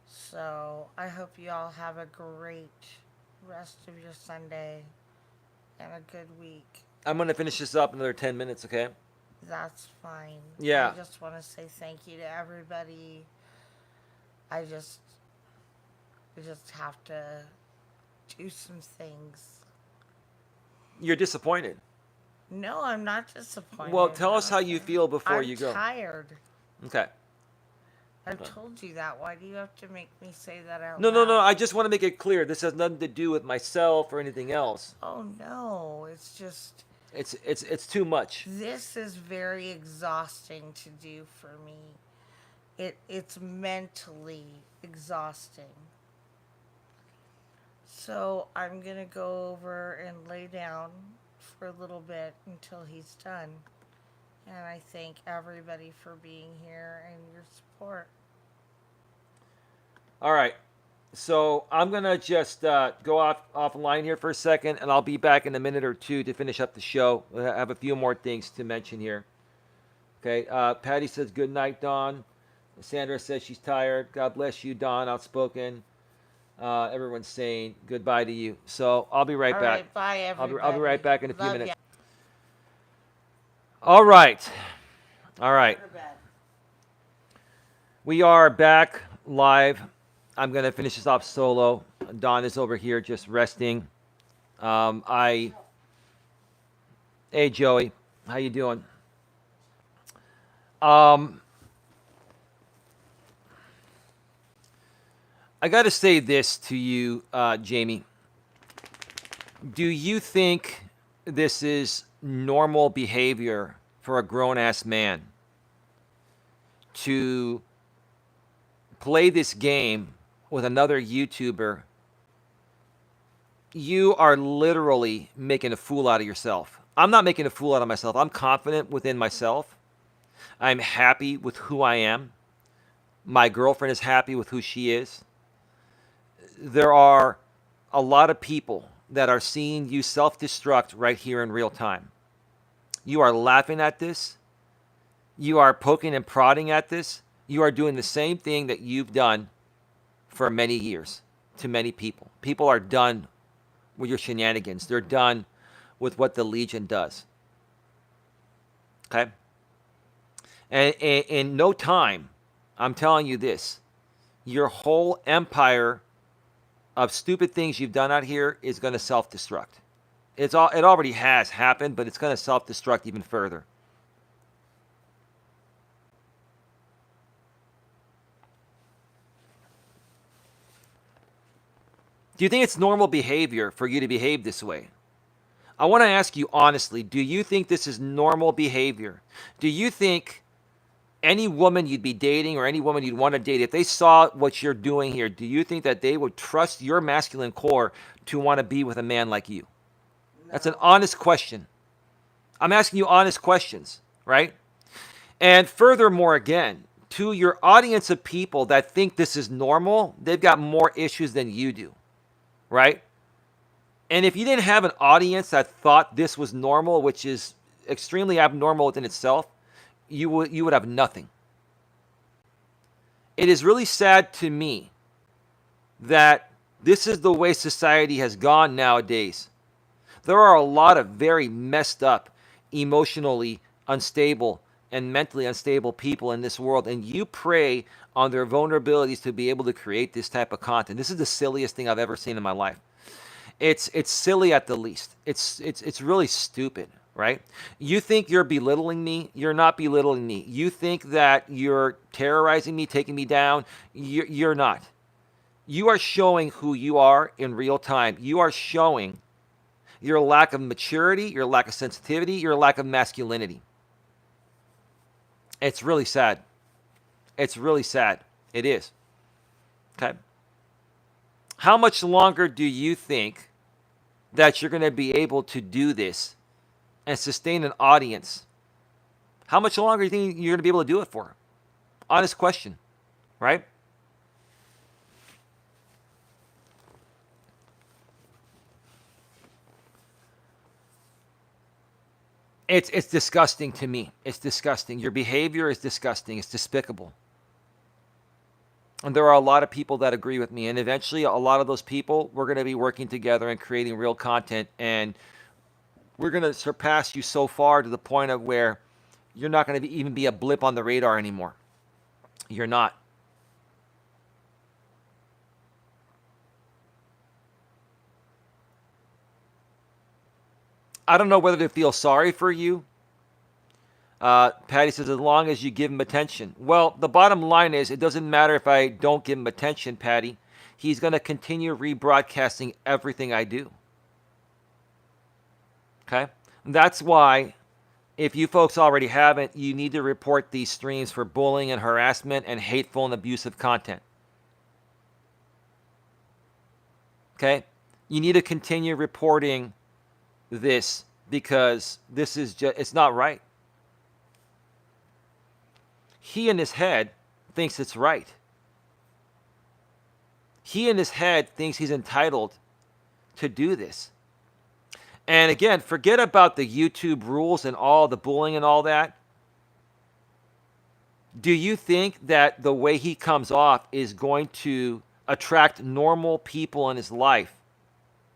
So I hope you all have a great rest of your Sunday and a good week. I'm going to finish this up in another 10 minutes, okay? That's fine. Yeah. I just want to say thank you to everybody. I just have to do some things. You're disappointed. No, I'm not disappointed. Well, tell us how you feel before you go. I'm tired. Okay. I've told you that. Why do you have to make me say that out No. loud? I just want to make it clear. This has nothing to do with myself or anything else. Oh no, it's just It's too much. this is very exhausting to do for me. It's mentally exhausting. So I'm gonna go over and lay down for a little bit until he's done. And I thank everybody for being here and your support. All right. So I'm going to just go offline here for a second, and I'll be back in a minute or two to finish up the show. I have a few more things to mention here. Okay. Patty says, good night, Dawn. Sandra says she's tired. God bless you, Dawn, outspoken. Everyone's saying goodbye to you. So I'll be right All back. right, bye everybody. I'll be right back in a few Love minutes. ya. All right. Go to bed. We are back live. I'm going to finish this off solo. Dawn is over here just resting. Hey, Joey. How you doing? I got to say this to you, Jamie. Do you think this is normal behavior for a grown-ass man to play this game with another YouTuber? You are literally making a fool out of yourself. I'm not making a fool out of myself. I'm confident within myself. I'm happy with who I am. My girlfriend is happy with who she is. There are a lot of people that are seeing you self-destruct right here in real time. You are laughing at this. You are poking and prodding at this. You are doing the same thing that you've done for many years to many people. People are done with your shenanigans. They're done with what the Legion does. Okay? And in no time, I'm telling you this, your whole empire of stupid things you've done out here is going to self-destruct. It already has happened, but it's going to self-destruct even further. Do you think it's normal behavior for you to behave this way? I want to ask you honestly, do you think this is normal behavior? Do you think any woman you'd be dating or any woman you'd want to date, if they saw what you're doing here, do you think that they would trust your masculine core to want to be with a man like you? That's an honest question. I'm asking you honest questions, right? And furthermore, again, to your audience of people that think this is normal, they've got more issues than you do, right? And if you didn't have an audience that thought this was normal, which is extremely abnormal within itself, you would have nothing. It is really sad to me that this is the way society has gone nowadays. There are a lot of very messed up, emotionally unstable, and mentally unstable people in this world, and you prey on their vulnerabilities to be able to create this type of content. This is the silliest thing I've ever seen in my life. It's silly at the least. It's really stupid, right? You think you're belittling me? You're not belittling me. You think that you're terrorizing me, taking me down? You're not. You are showing who you are in real time. You are showing your lack of maturity, your lack of sensitivity, your lack of masculinity. It's really sad. It's really sad. It is. Okay. How much longer do you think that you're going to be able to do this and sustain an audience? How much longer do you think you're going to be able to do it for? Honest question, right? It's disgusting to me. It's disgusting. Your behavior is disgusting. It's despicable. And there are a lot of people that agree with me. And eventually, a lot of those people, we're going to be working together and creating real content. And we're going to surpass you so far to the point of where you're not going to even be a blip on the radar anymore. You're not. I don't know whether to feel sorry for you. Patty says, as long as you give him attention. Well, the bottom line is, it doesn't matter if I don't give him attention, Patty. He's going to continue rebroadcasting everything I do. Okay? That's why, if you folks already haven't, you need to report these streams for bullying and harassment and hateful and abusive content. Okay? You need to continue reporting this, because this is just, it's not right. He in his head thinks it's right. He in his head thinks he's entitled to do this. And again, forget about the YouTube rules and all the bullying and all that. Do you think that the way he comes off is going to attract normal people in his life?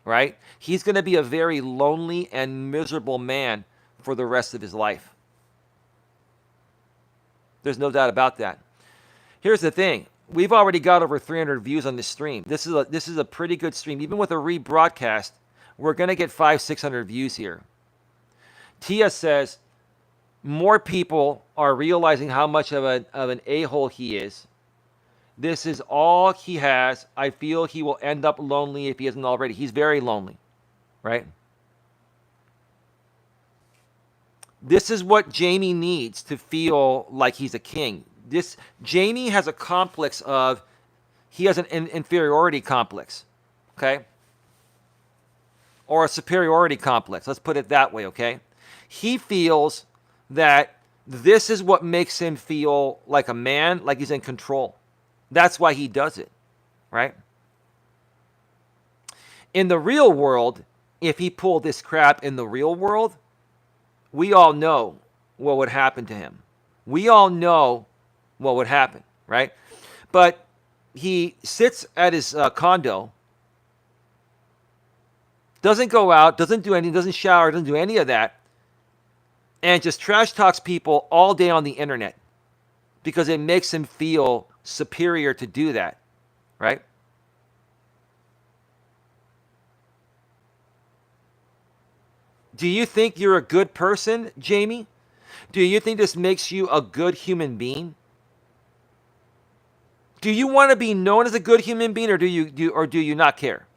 Right? He's going to be a very lonely and miserable man for the rest of his life. There's no doubt about that. Here's the thing. We've already got over 300 views on this stream. This is a pretty good stream. Even with a rebroadcast, we're going to get 500-600 views here. Tia says, more people are realizing how much of an a-hole he is. This is all he has. I feel he will end up lonely if he isn't already. He's very lonely, right? This is what Jamie needs to feel like he's a king. Jamie has a complex of, he has an inferiority complex, okay? Or a superiority complex. Let's put it that way, okay? He feels that this is what makes him feel like a man, like he's in control. That's why he does it, right? In the real world, if he pulled this crap in the real world, we all know what would happen to him. We all know what would happen, right? But he sits at his condo, doesn't go out, doesn't do anything, doesn't shower, doesn't do any of that, and just trash talks people all day on the internet because it makes him feel superior to do that, right? Do you think you're a good person, Jamie? Do you think this makes you a good human being? Do you want to be known as a good human being, or do you not care?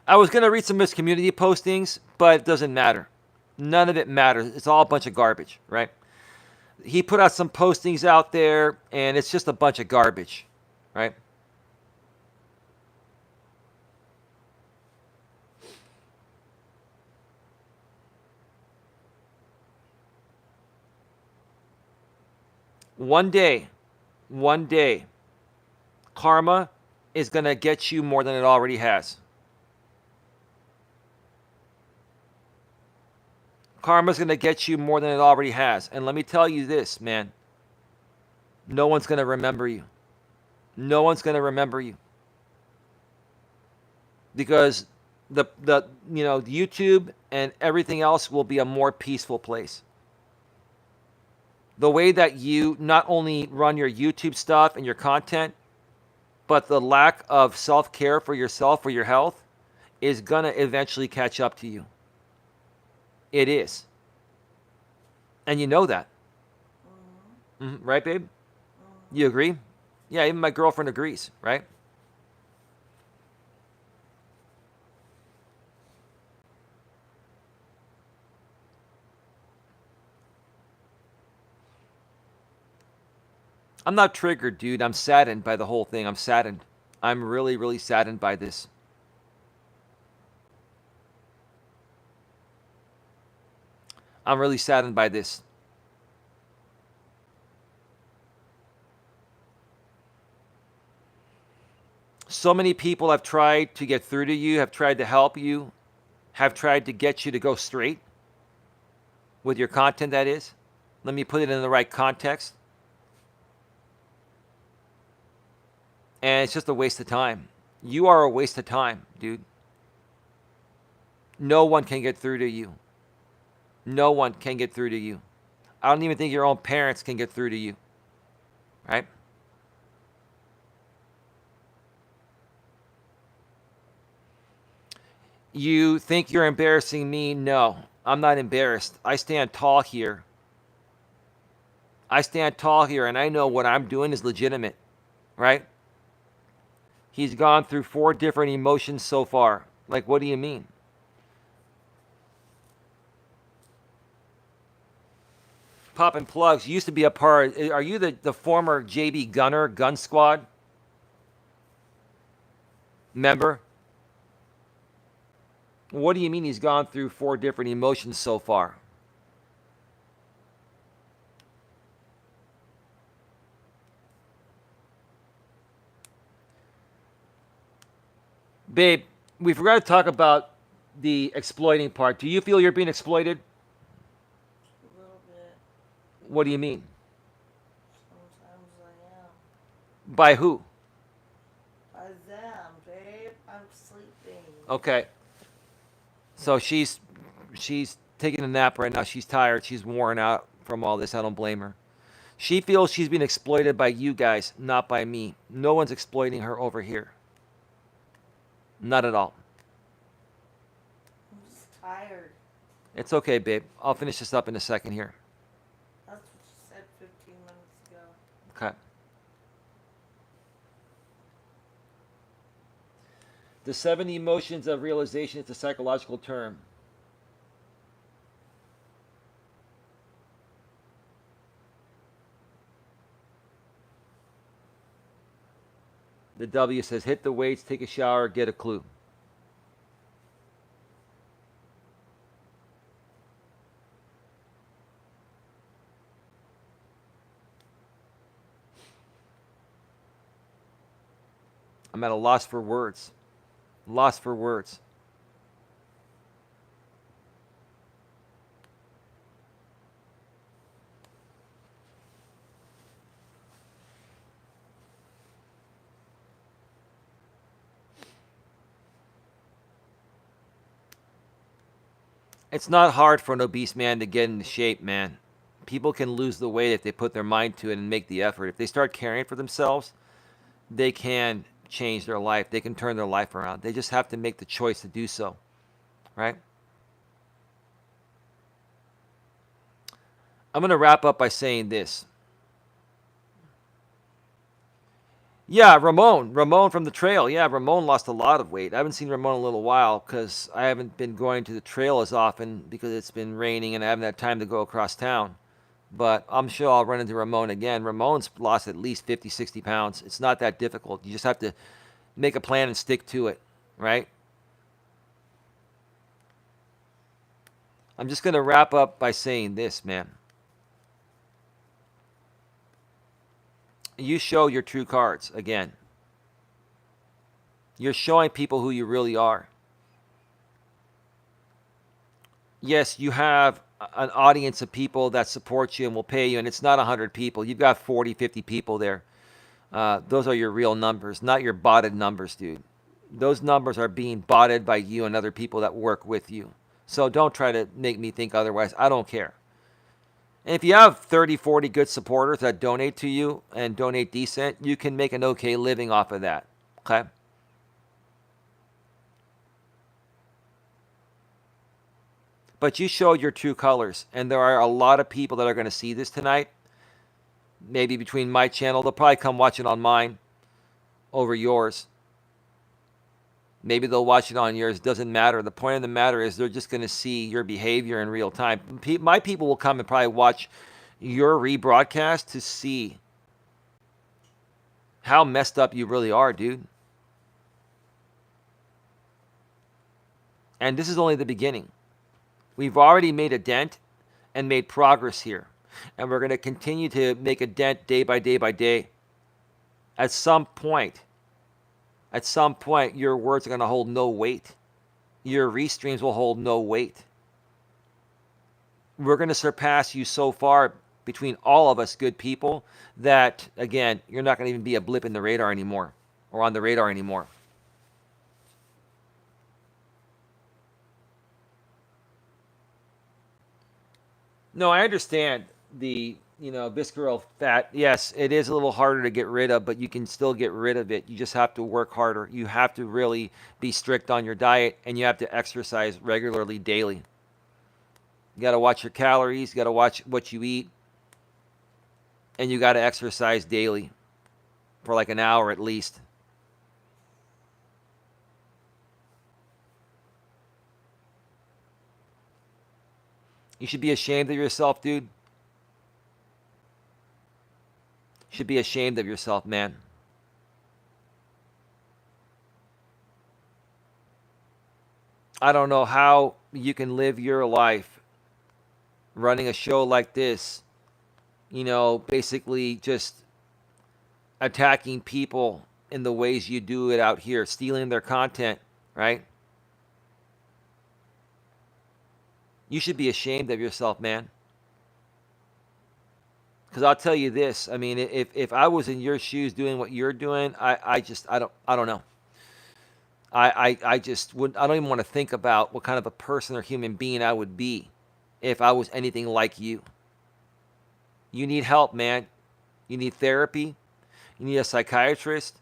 I was going to read some of his community postings, but it doesn't matter. None of it matters. It's all a bunch of garbage, right? He put out some postings out there, and it's just a bunch of garbage, right? One day, karma is going to get you more than it already has. Karma's going to get you more than it already has. And let me tell you this, man. No one's going to remember you. No one's going to remember you. Because the YouTube and everything else will be a more peaceful place. The way that you not only run your YouTube stuff and your content, but the lack of self-care for yourself, for your health, is going to eventually catch up to you. It is. And you know that. Right, babe? You agree? Yeah, even my girlfriend agrees, right? I'm not triggered, dude. I'm saddened by the whole thing. I'm saddened. I'm really, really saddened by this. I'm really saddened by this. So many people have tried to get through to you, have tried to help you, have tried to get you to go straight with your content, that is. Let me put it in the right context. And it's just a waste of time. You are a waste of time, dude. No one can get through to you. No one can get through to you. I don't even think your own parents can get through to you. Right? You think you're embarrassing me? No, I'm not embarrassed. I stand tall here. I stand tall here, and I know what I'm doing is legitimate. Right? He's gone through 4 different emotions so far. Like, what do you mean? Popping plugs. You used to be a part. Are you the former JB Gunner Gun Squad member? What do you mean he's gone through 4 different emotions so far? Babe, we forgot to talk about the exploiting part. Do you feel you're being exploited? A little bit. What do you mean? Sometimes I am. By who? By them, babe. I'm sleeping. Okay. So she's taking a nap right now. She's tired. She's worn out from all this. I don't blame her. She feels she's being exploited by you guys, not by me. No one's exploiting her over here. Not at all. I'm just tired. It's okay, babe. I'll finish this up in a second here. That's what you said 15 minutes ago. Okay. The 7 emotions of realization is a psychological term. The W says hit the weights, take a shower, get a clue. I'm at a loss for words. Lost for words. It's not hard for an obese man to get into shape, man. People can lose the weight if they put their mind to it and make the effort. If they start caring for themselves, they can change their life. They can turn their life around. They just have to make the choice to do so, right? I'm going to wrap up by saying this. Yeah, Ramon from the trail. Yeah, Ramon lost a lot of weight. I haven't seen Ramon in a little while because I haven't been going to the trail as often because it's been raining and I haven't had time to go across town. But I'm sure I'll run into Ramon again. Ramon's lost at least 50, 60 pounds. It's not that difficult. You just have to make a plan and stick to it, right? I'm just going to wrap up by saying this, man. You show your true cards again. You're showing people who you really are. Yes, you have an audience of people that support you and will pay you, and it's not 100 people. You've got 40, 50 people there. Those are your real numbers, not your botted numbers, dude. Those numbers are being botted by you and other people that work with you. So don't try to make me think otherwise. I don't care. And if you have 30, 40 good supporters that donate to you and donate decent, you can make an okay living off of that. Okay? But you showed your true colors. And there are a lot of people that are going to see this tonight. Maybe between my channel. They'll probably come watch it on mine over yours. Maybe they'll watch it on yours. Doesn't matter. The point of the matter is they're just going to see your behavior in real time. My people will come and probably watch your rebroadcast to see how messed up you really are, dude. And this is only the beginning. We've already made a dent and made progress here. And we're going to continue to make a dent day by day by day. At some point, your words are going to hold no weight. Your restreams will hold no weight. We're going to surpass you so far between all of us good people that, again, you're not going to even be a blip in the radar anymore or on the radar anymore. No, I understand the, visceral fat. Yes, it is a little harder to get rid of, but you can still get rid of it. You just have to work harder. You have to really be strict on your diet, and you have to exercise regularly daily. You got to watch your calories, you got to watch what you eat, and you got to exercise daily for like an hour at least. You should be ashamed of yourself, dude. You should be ashamed of yourself, man. I don't know how you can live your life running a show like this, basically just attacking people in the ways you do it out here, stealing their content, right? You should be ashamed of yourself, man. Because I'll tell you this, I mean, if I was in your shoes doing what you're doing, I don't know. I just would, I don't even want to think about what kind of a person or human being I would be if I was anything like you. You need help, man. You need therapy. You need a psychiatrist.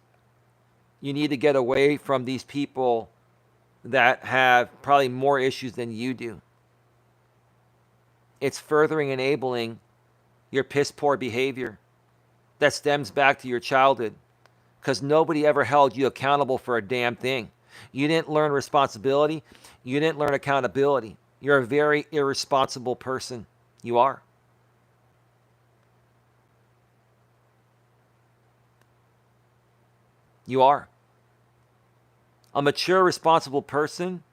You need to get away from these people that have probably more issues than you do. It's furthering enabling your piss poor behavior that stems back to your childhood because nobody ever held you accountable for a damn thing. You didn't learn responsibility. You didn't learn accountability. You're a very irresponsible person. You are. You are. A mature, responsible person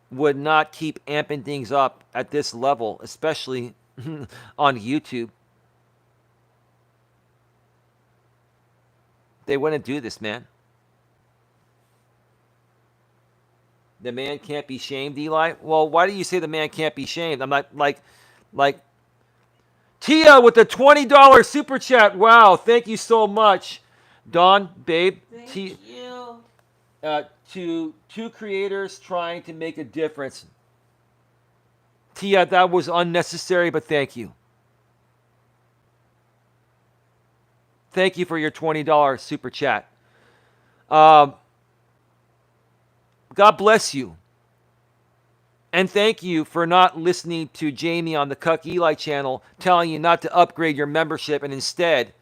would not keep amping things up at this level, especially on YouTube. They wouldn't do this, man. The man can't be shamed, Eli. Well, why do you say the man can't be shamed? I'm not like Tia with the $20 super chat. Wow, thank you so much, Dawn, babe. Thank you. To two creators trying to make a difference. Tia, that was unnecessary, but thank you. Thank you for your $20 super chat. God bless you. And thank you for not listening to Jamie on the Coach Eli channel telling you not to upgrade your membership and instead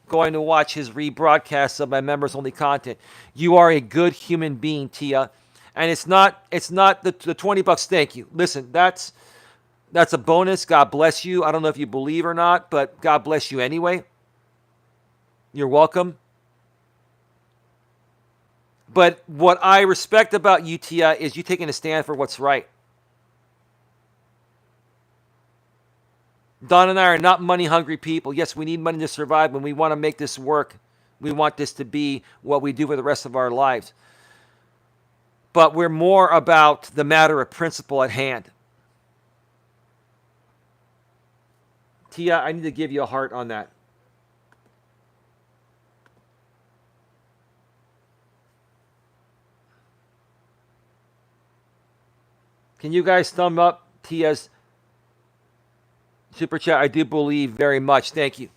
going to watch his rebroadcasts of my members only content. You are a good human being, Tia. And it's not the $20. Thank you. Listen, that's a bonus. God bless you. I don't know if you believe or not, but God bless you anyway. You're welcome. But what I respect about you, Tia, is you taking a stand for what's right. Don and I are not money-hungry people. Yes, we need money to survive, and we want to make this work. We want this to be what we do for the rest of our lives. But we're more about the matter of principle at hand. Tia, I need to give you a heart on that. Can you guys thumb up Tia's super chat? I do believe very much. Thank you.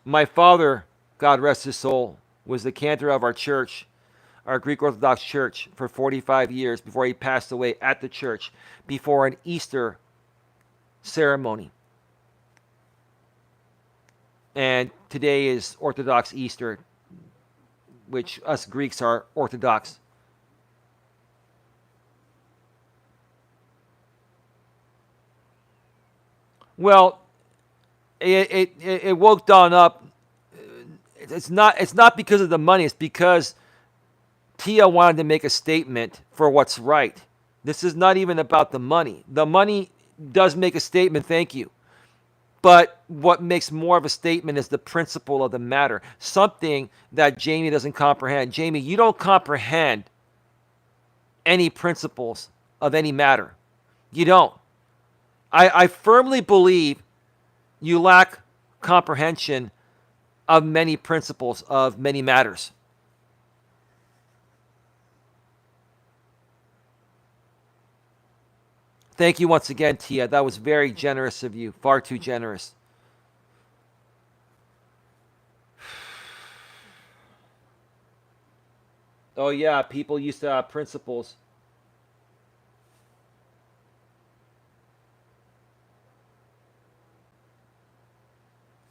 My father, God rest his soul, was the cantor of our church, our Greek Orthodox church, for 45 years before he passed away at the church before an Easter ceremony. And today is Orthodox Easter, which us Greeks are Orthodox. Well, it woke Don up. It's not because of the money. It's because Tia wanted to make a statement for what's right. This is not even about the money. The money does make a statement, thank you. But what makes more of a statement is the principle of the matter. Something that Jamie doesn't comprehend. Jamie, you don't comprehend any principles of any matter. You don't. I firmly believe you lack comprehension of many principles of many matters. Thank you once again, Tia. That was very generous of you. Far too generous. Oh, yeah. People used to have principles.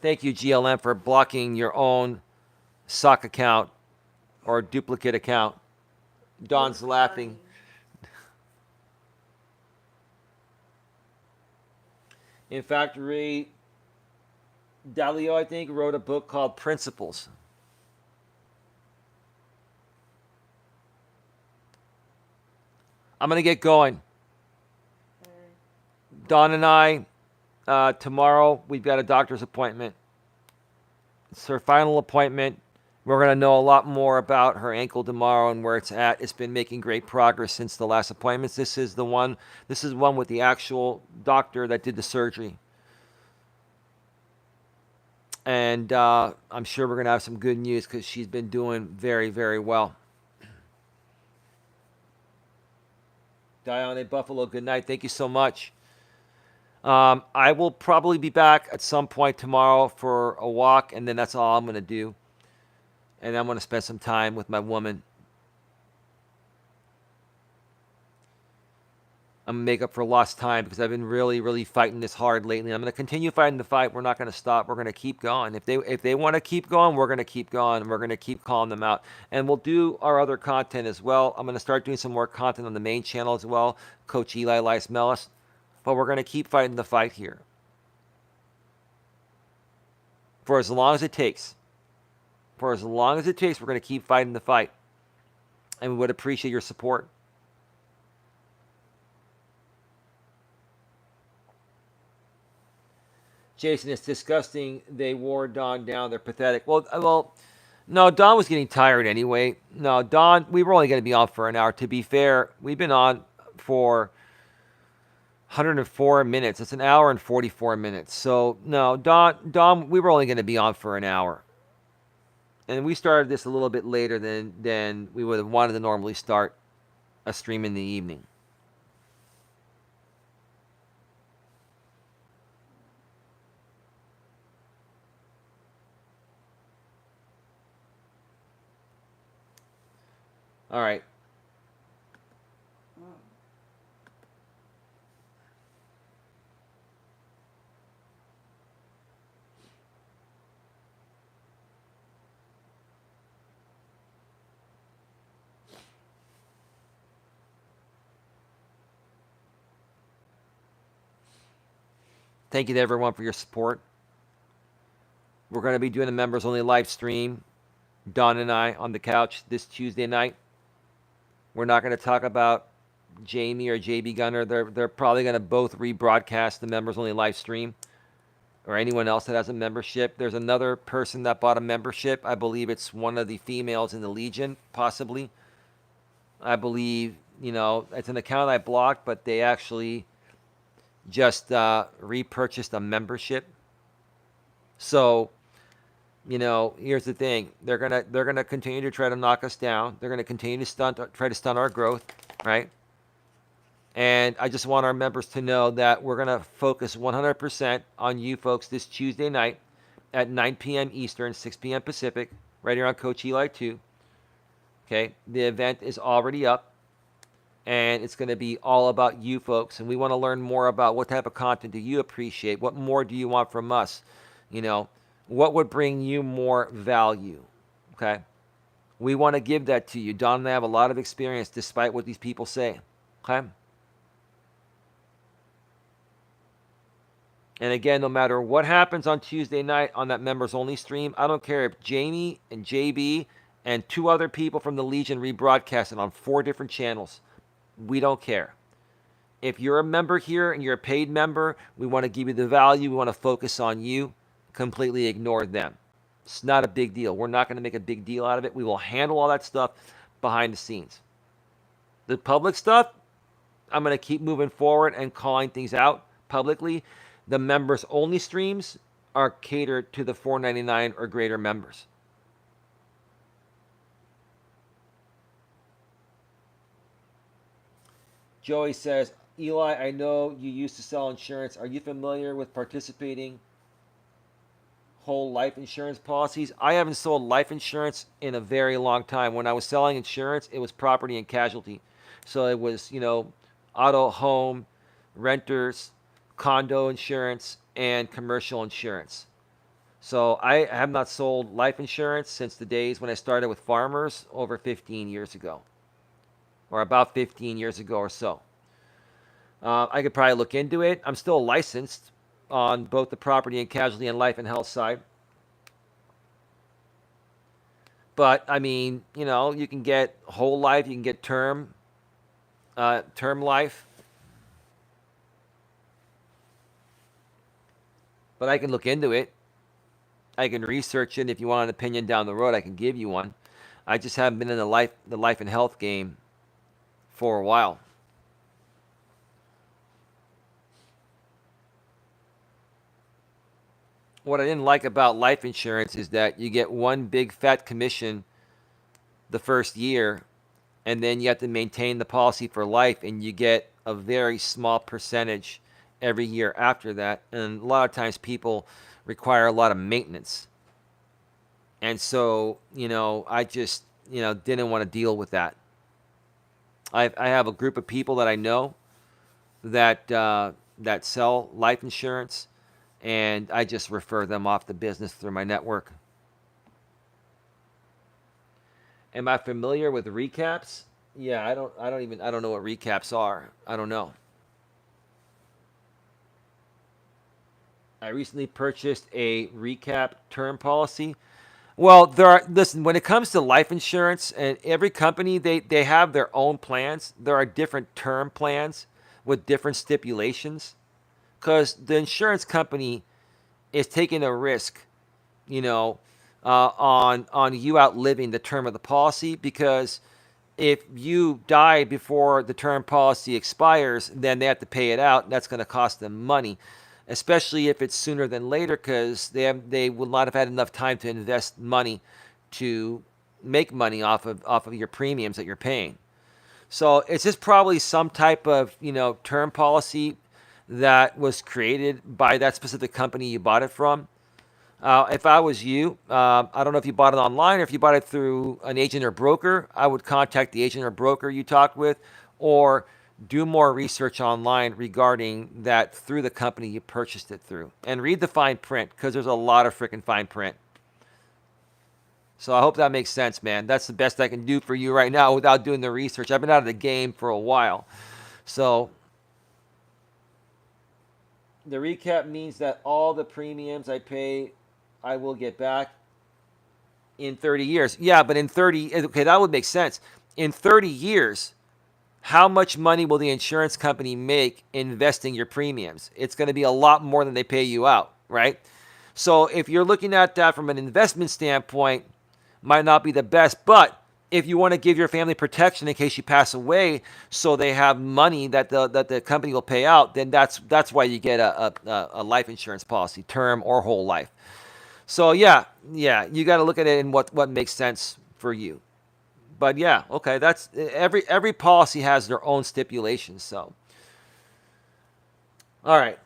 Thank you, GLM, for blocking your own sock account or duplicate account. Don's laughing. In fact, Ray Dalio, I think, wrote a book called Principles. I'm going to get going. Don and I, tomorrow, we've got a doctor's appointment. It's her final appointment. We're going to know a lot more about her ankle tomorrow and where it's at. It's been making great progress since the last appointments. This is one with the actual doctor that did the surgery. And I'm sure we're going to have some good news because she's been doing very, very well. Dione Buffalo, good night. Thank you so much. I will probably be back at some point tomorrow for a walk, and then that's all I'm going to do. And I'm going to spend some time with my woman. I'm going to make up for lost time because I've been really, really fighting this hard lately. I'm going to continue fighting the fight. We're not going to stop. We're going to keep going. If they want to keep going, we're going to keep going. We're going to keep calling them out. And we'll do our other content as well. I'm going to start doing some more content on the main channel as well. Coach Eli, Elias, Melas. But we're going to keep fighting the fight here. For as long as it takes. For as long as it takes, we're going to keep fighting the fight. And we would appreciate your support. Jason, it's disgusting. They wore Don down. They're pathetic. Well, no, Don was getting tired anyway. No, Don, we were only going to be on for an hour. To be fair, we've been on for 104 minutes. It's an hour and 44 minutes. So, no, Don, we were only going to be on for an hour. And we started this a little bit later than we would have wanted to normally start a stream in the evening. All right. Thank you to everyone for your support. We're going to be doing a members only live stream, Don and I on the couch this Tuesday night. We're not going to talk about Jamie or JB Gunner. They're probably going to both rebroadcast the members only live stream, or anyone else that has a membership. There's another person that bought a membership. I believe it's one of the females in the Legion, possibly. I believe, it's an account I blocked, but they actually just repurchased a membership. So, here's the thing: they're gonna continue to try to knock us down. They're gonna continue to try to stunt our growth, right? And I just want our members to know that we're gonna focus 100% on you folks this Tuesday night at 9 p.m. Eastern, 6 p.m. Pacific, right here on Coach Eli 2. Okay, the event is already up, and it's going to be all about you folks. And we want to learn more about what type of content do you appreciate? What more do you want from us? What would bring you more value? Okay, we want to give that to you. Don and I have a lot of experience, despite what these people say. Okay. And again, no matter what happens on Tuesday night on that members only stream, I don't care if Jamie and JB and 2 other people from the Legion rebroadcast it on 4 different channels. We don't care. If you're a member here and you're a paid member, we want to give you the value. We want to focus on you. Completely ignore them. It's not a big deal. We're not going to make a big deal out of it. We will handle all that stuff behind the scenes. The public stuff, I'm going to keep moving forward and calling things out publicly. The members only streams are catered to the $4.99 or greater members. Joey says, Eli, I know you used to sell insurance. Are you familiar with participating whole life insurance policies? I haven't sold life insurance in a very long time. When I was selling insurance, it was property and casualty. So it was, auto, home, renters, condo insurance, and commercial insurance. So I have not sold life insurance since the days when I started with farmers over 15 years ago, or about 15 years ago or so. I could probably look into it. I'm still licensed on both the property and casualty and life and health side. But I mean, you can get whole life, you can get term life. But I can look into it. I can research it. If you want an opinion down the road, I can give you one. I just haven't been in the life and health game for a while. What I didn't like about life insurance is that you get one big fat commission the first year, and then you have to maintain the policy for life, and you get a very small percentage every year after that. And a lot of times people require a lot of maintenance. And so, I just, didn't want to deal with that. I have a group of people that I know that sell life insurance, and I just refer them off the business through my network. Am I familiar with recaps? Yeah, I don't know what recaps are. I don't know. I recently purchased a recap term policy. Well, listen, when it comes to life insurance, and every company, they have their own plans. There are different term plans with different stipulations, because the insurance company is taking a risk, on you outliving the term of the policy, because if you die before the term policy expires, then they have to pay it out. That's going to cost them money, especially if it's sooner than later, because they will not have had enough time to invest money to make money off of your premiums that you're paying. So it's just probably some type of term policy that was created by that specific company you bought it from. If I was you, I don't know if you bought it online or if you bought it through an agent or broker, I would contact the agent or broker you talked with, or do more research online regarding that through the company you purchased it through. And read the fine print, because there's a lot of freaking fine print. So I hope that makes sense, man. That's the best I can do for you right now without doing the research. I've been out of the game for a while. So The recap means that all the premiums I pay, I will get back in 30 years. Yeah, but in 30, okay, that would make sense. In 30 years, how much money will the insurance company make investing your premiums? It's going to be a lot more than they pay you out, right? So if you're looking at that from an investment standpoint, might not be the best, but if you want to give your family protection in case you pass away, so they have money that the company will pay out, then that's why you get a life insurance policy, term or whole life. So yeah, you got to look at it in what makes sense for you. But yeah, okay, that's every policy has their own stipulations. So all right,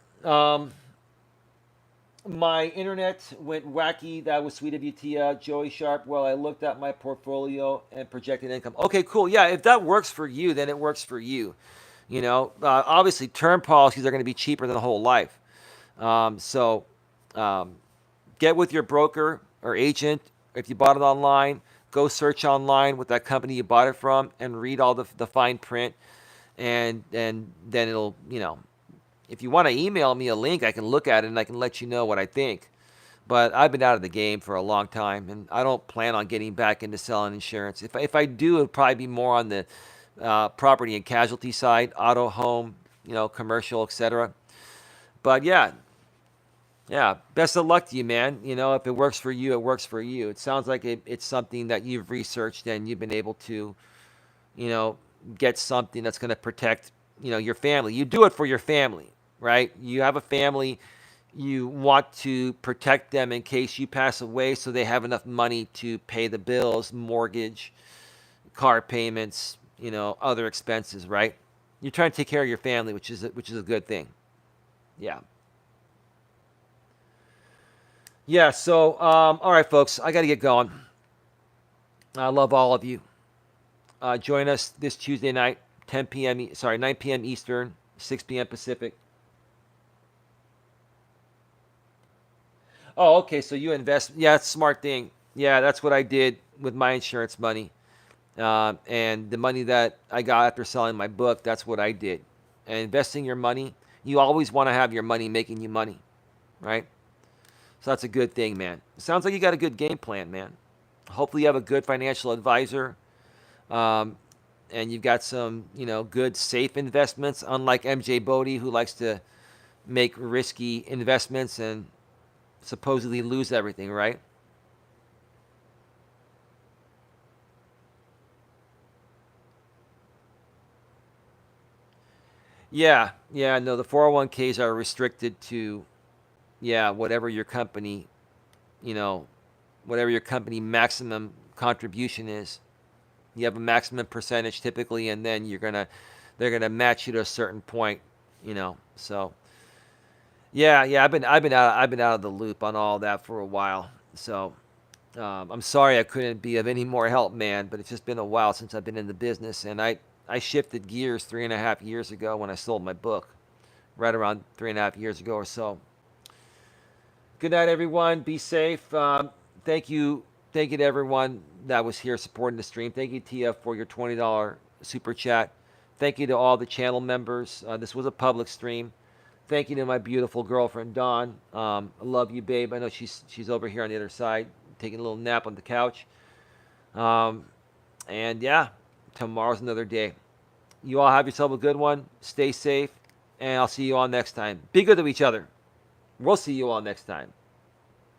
my internet went wacky. That was sweet of you, Tia. Joey Sharp. Well, I looked at my portfolio and projected income. Okay, cool. Yeah, if that works for you, then it works for you. Obviously, term policies are going to be cheaper than the whole life. So get with your broker or agent. If you bought it online, go search online with that company you bought it from and read all the fine print. And then it'll, if you want to email me a link, I can look at it and I can let you know what I think. But I've been out of the game for a long time, and I don't plan on getting back into selling insurance. If I do, it'll probably be more on the property and casualty side, auto, home, commercial, etc. But yeah, best of luck to you, man. If it works for you, it works for you. It sounds like it's something that you've researched and you've been able to, get something that's going to protect, your family. You do it for your family, right? You have a family. You want to protect them in case you pass away so they have enough money to pay the bills, mortgage, car payments, other expenses, right? You're trying to take care of your family, which is a good thing. Yeah. Yeah, so, all right, folks, I got to get going. I love all of you. Join us this Tuesday night, 9 p.m. Eastern, 6 p.m. Pacific. Oh, okay, so you invest. Yeah, it's a smart thing. Yeah, that's what I did with my insurance money. And the money that I got after selling my book, that's what I did. And investing your money, you always want to have your money making you money, right? So that's a good thing, man. Sounds like you got a good game plan, man. Hopefully you have a good financial advisor. And you've got some, good safe investments, unlike MJ Bodie, who likes to make risky investments and supposedly lose everything, right? No, the 401ks are restricted to, whatever your company, whatever your company maximum contribution is. You have a maximum percentage typically, and then they're gonna match you to a certain point, So, I've been out of the loop on all that for a while. So, I'm sorry I couldn't be of any more help, man. But it's just been a while since I've been in the business, and I shifted gears 3.5 years ago when I sold my book, right around 3.5 years ago or so. Good night, everyone. Be safe. Thank you. Thank you to everyone that was here supporting the stream. Thank you, Tia, for your $20 super chat. Thank you to all the channel members. This was a public stream. Thank you to my beautiful girlfriend, Dawn. I love you, babe. I know she's over here on the other side, taking a little nap on the couch. And yeah, tomorrow's another day. You all have yourself a good one. Stay safe, and I'll see you all next time. Be good to each other. We'll see you all next time.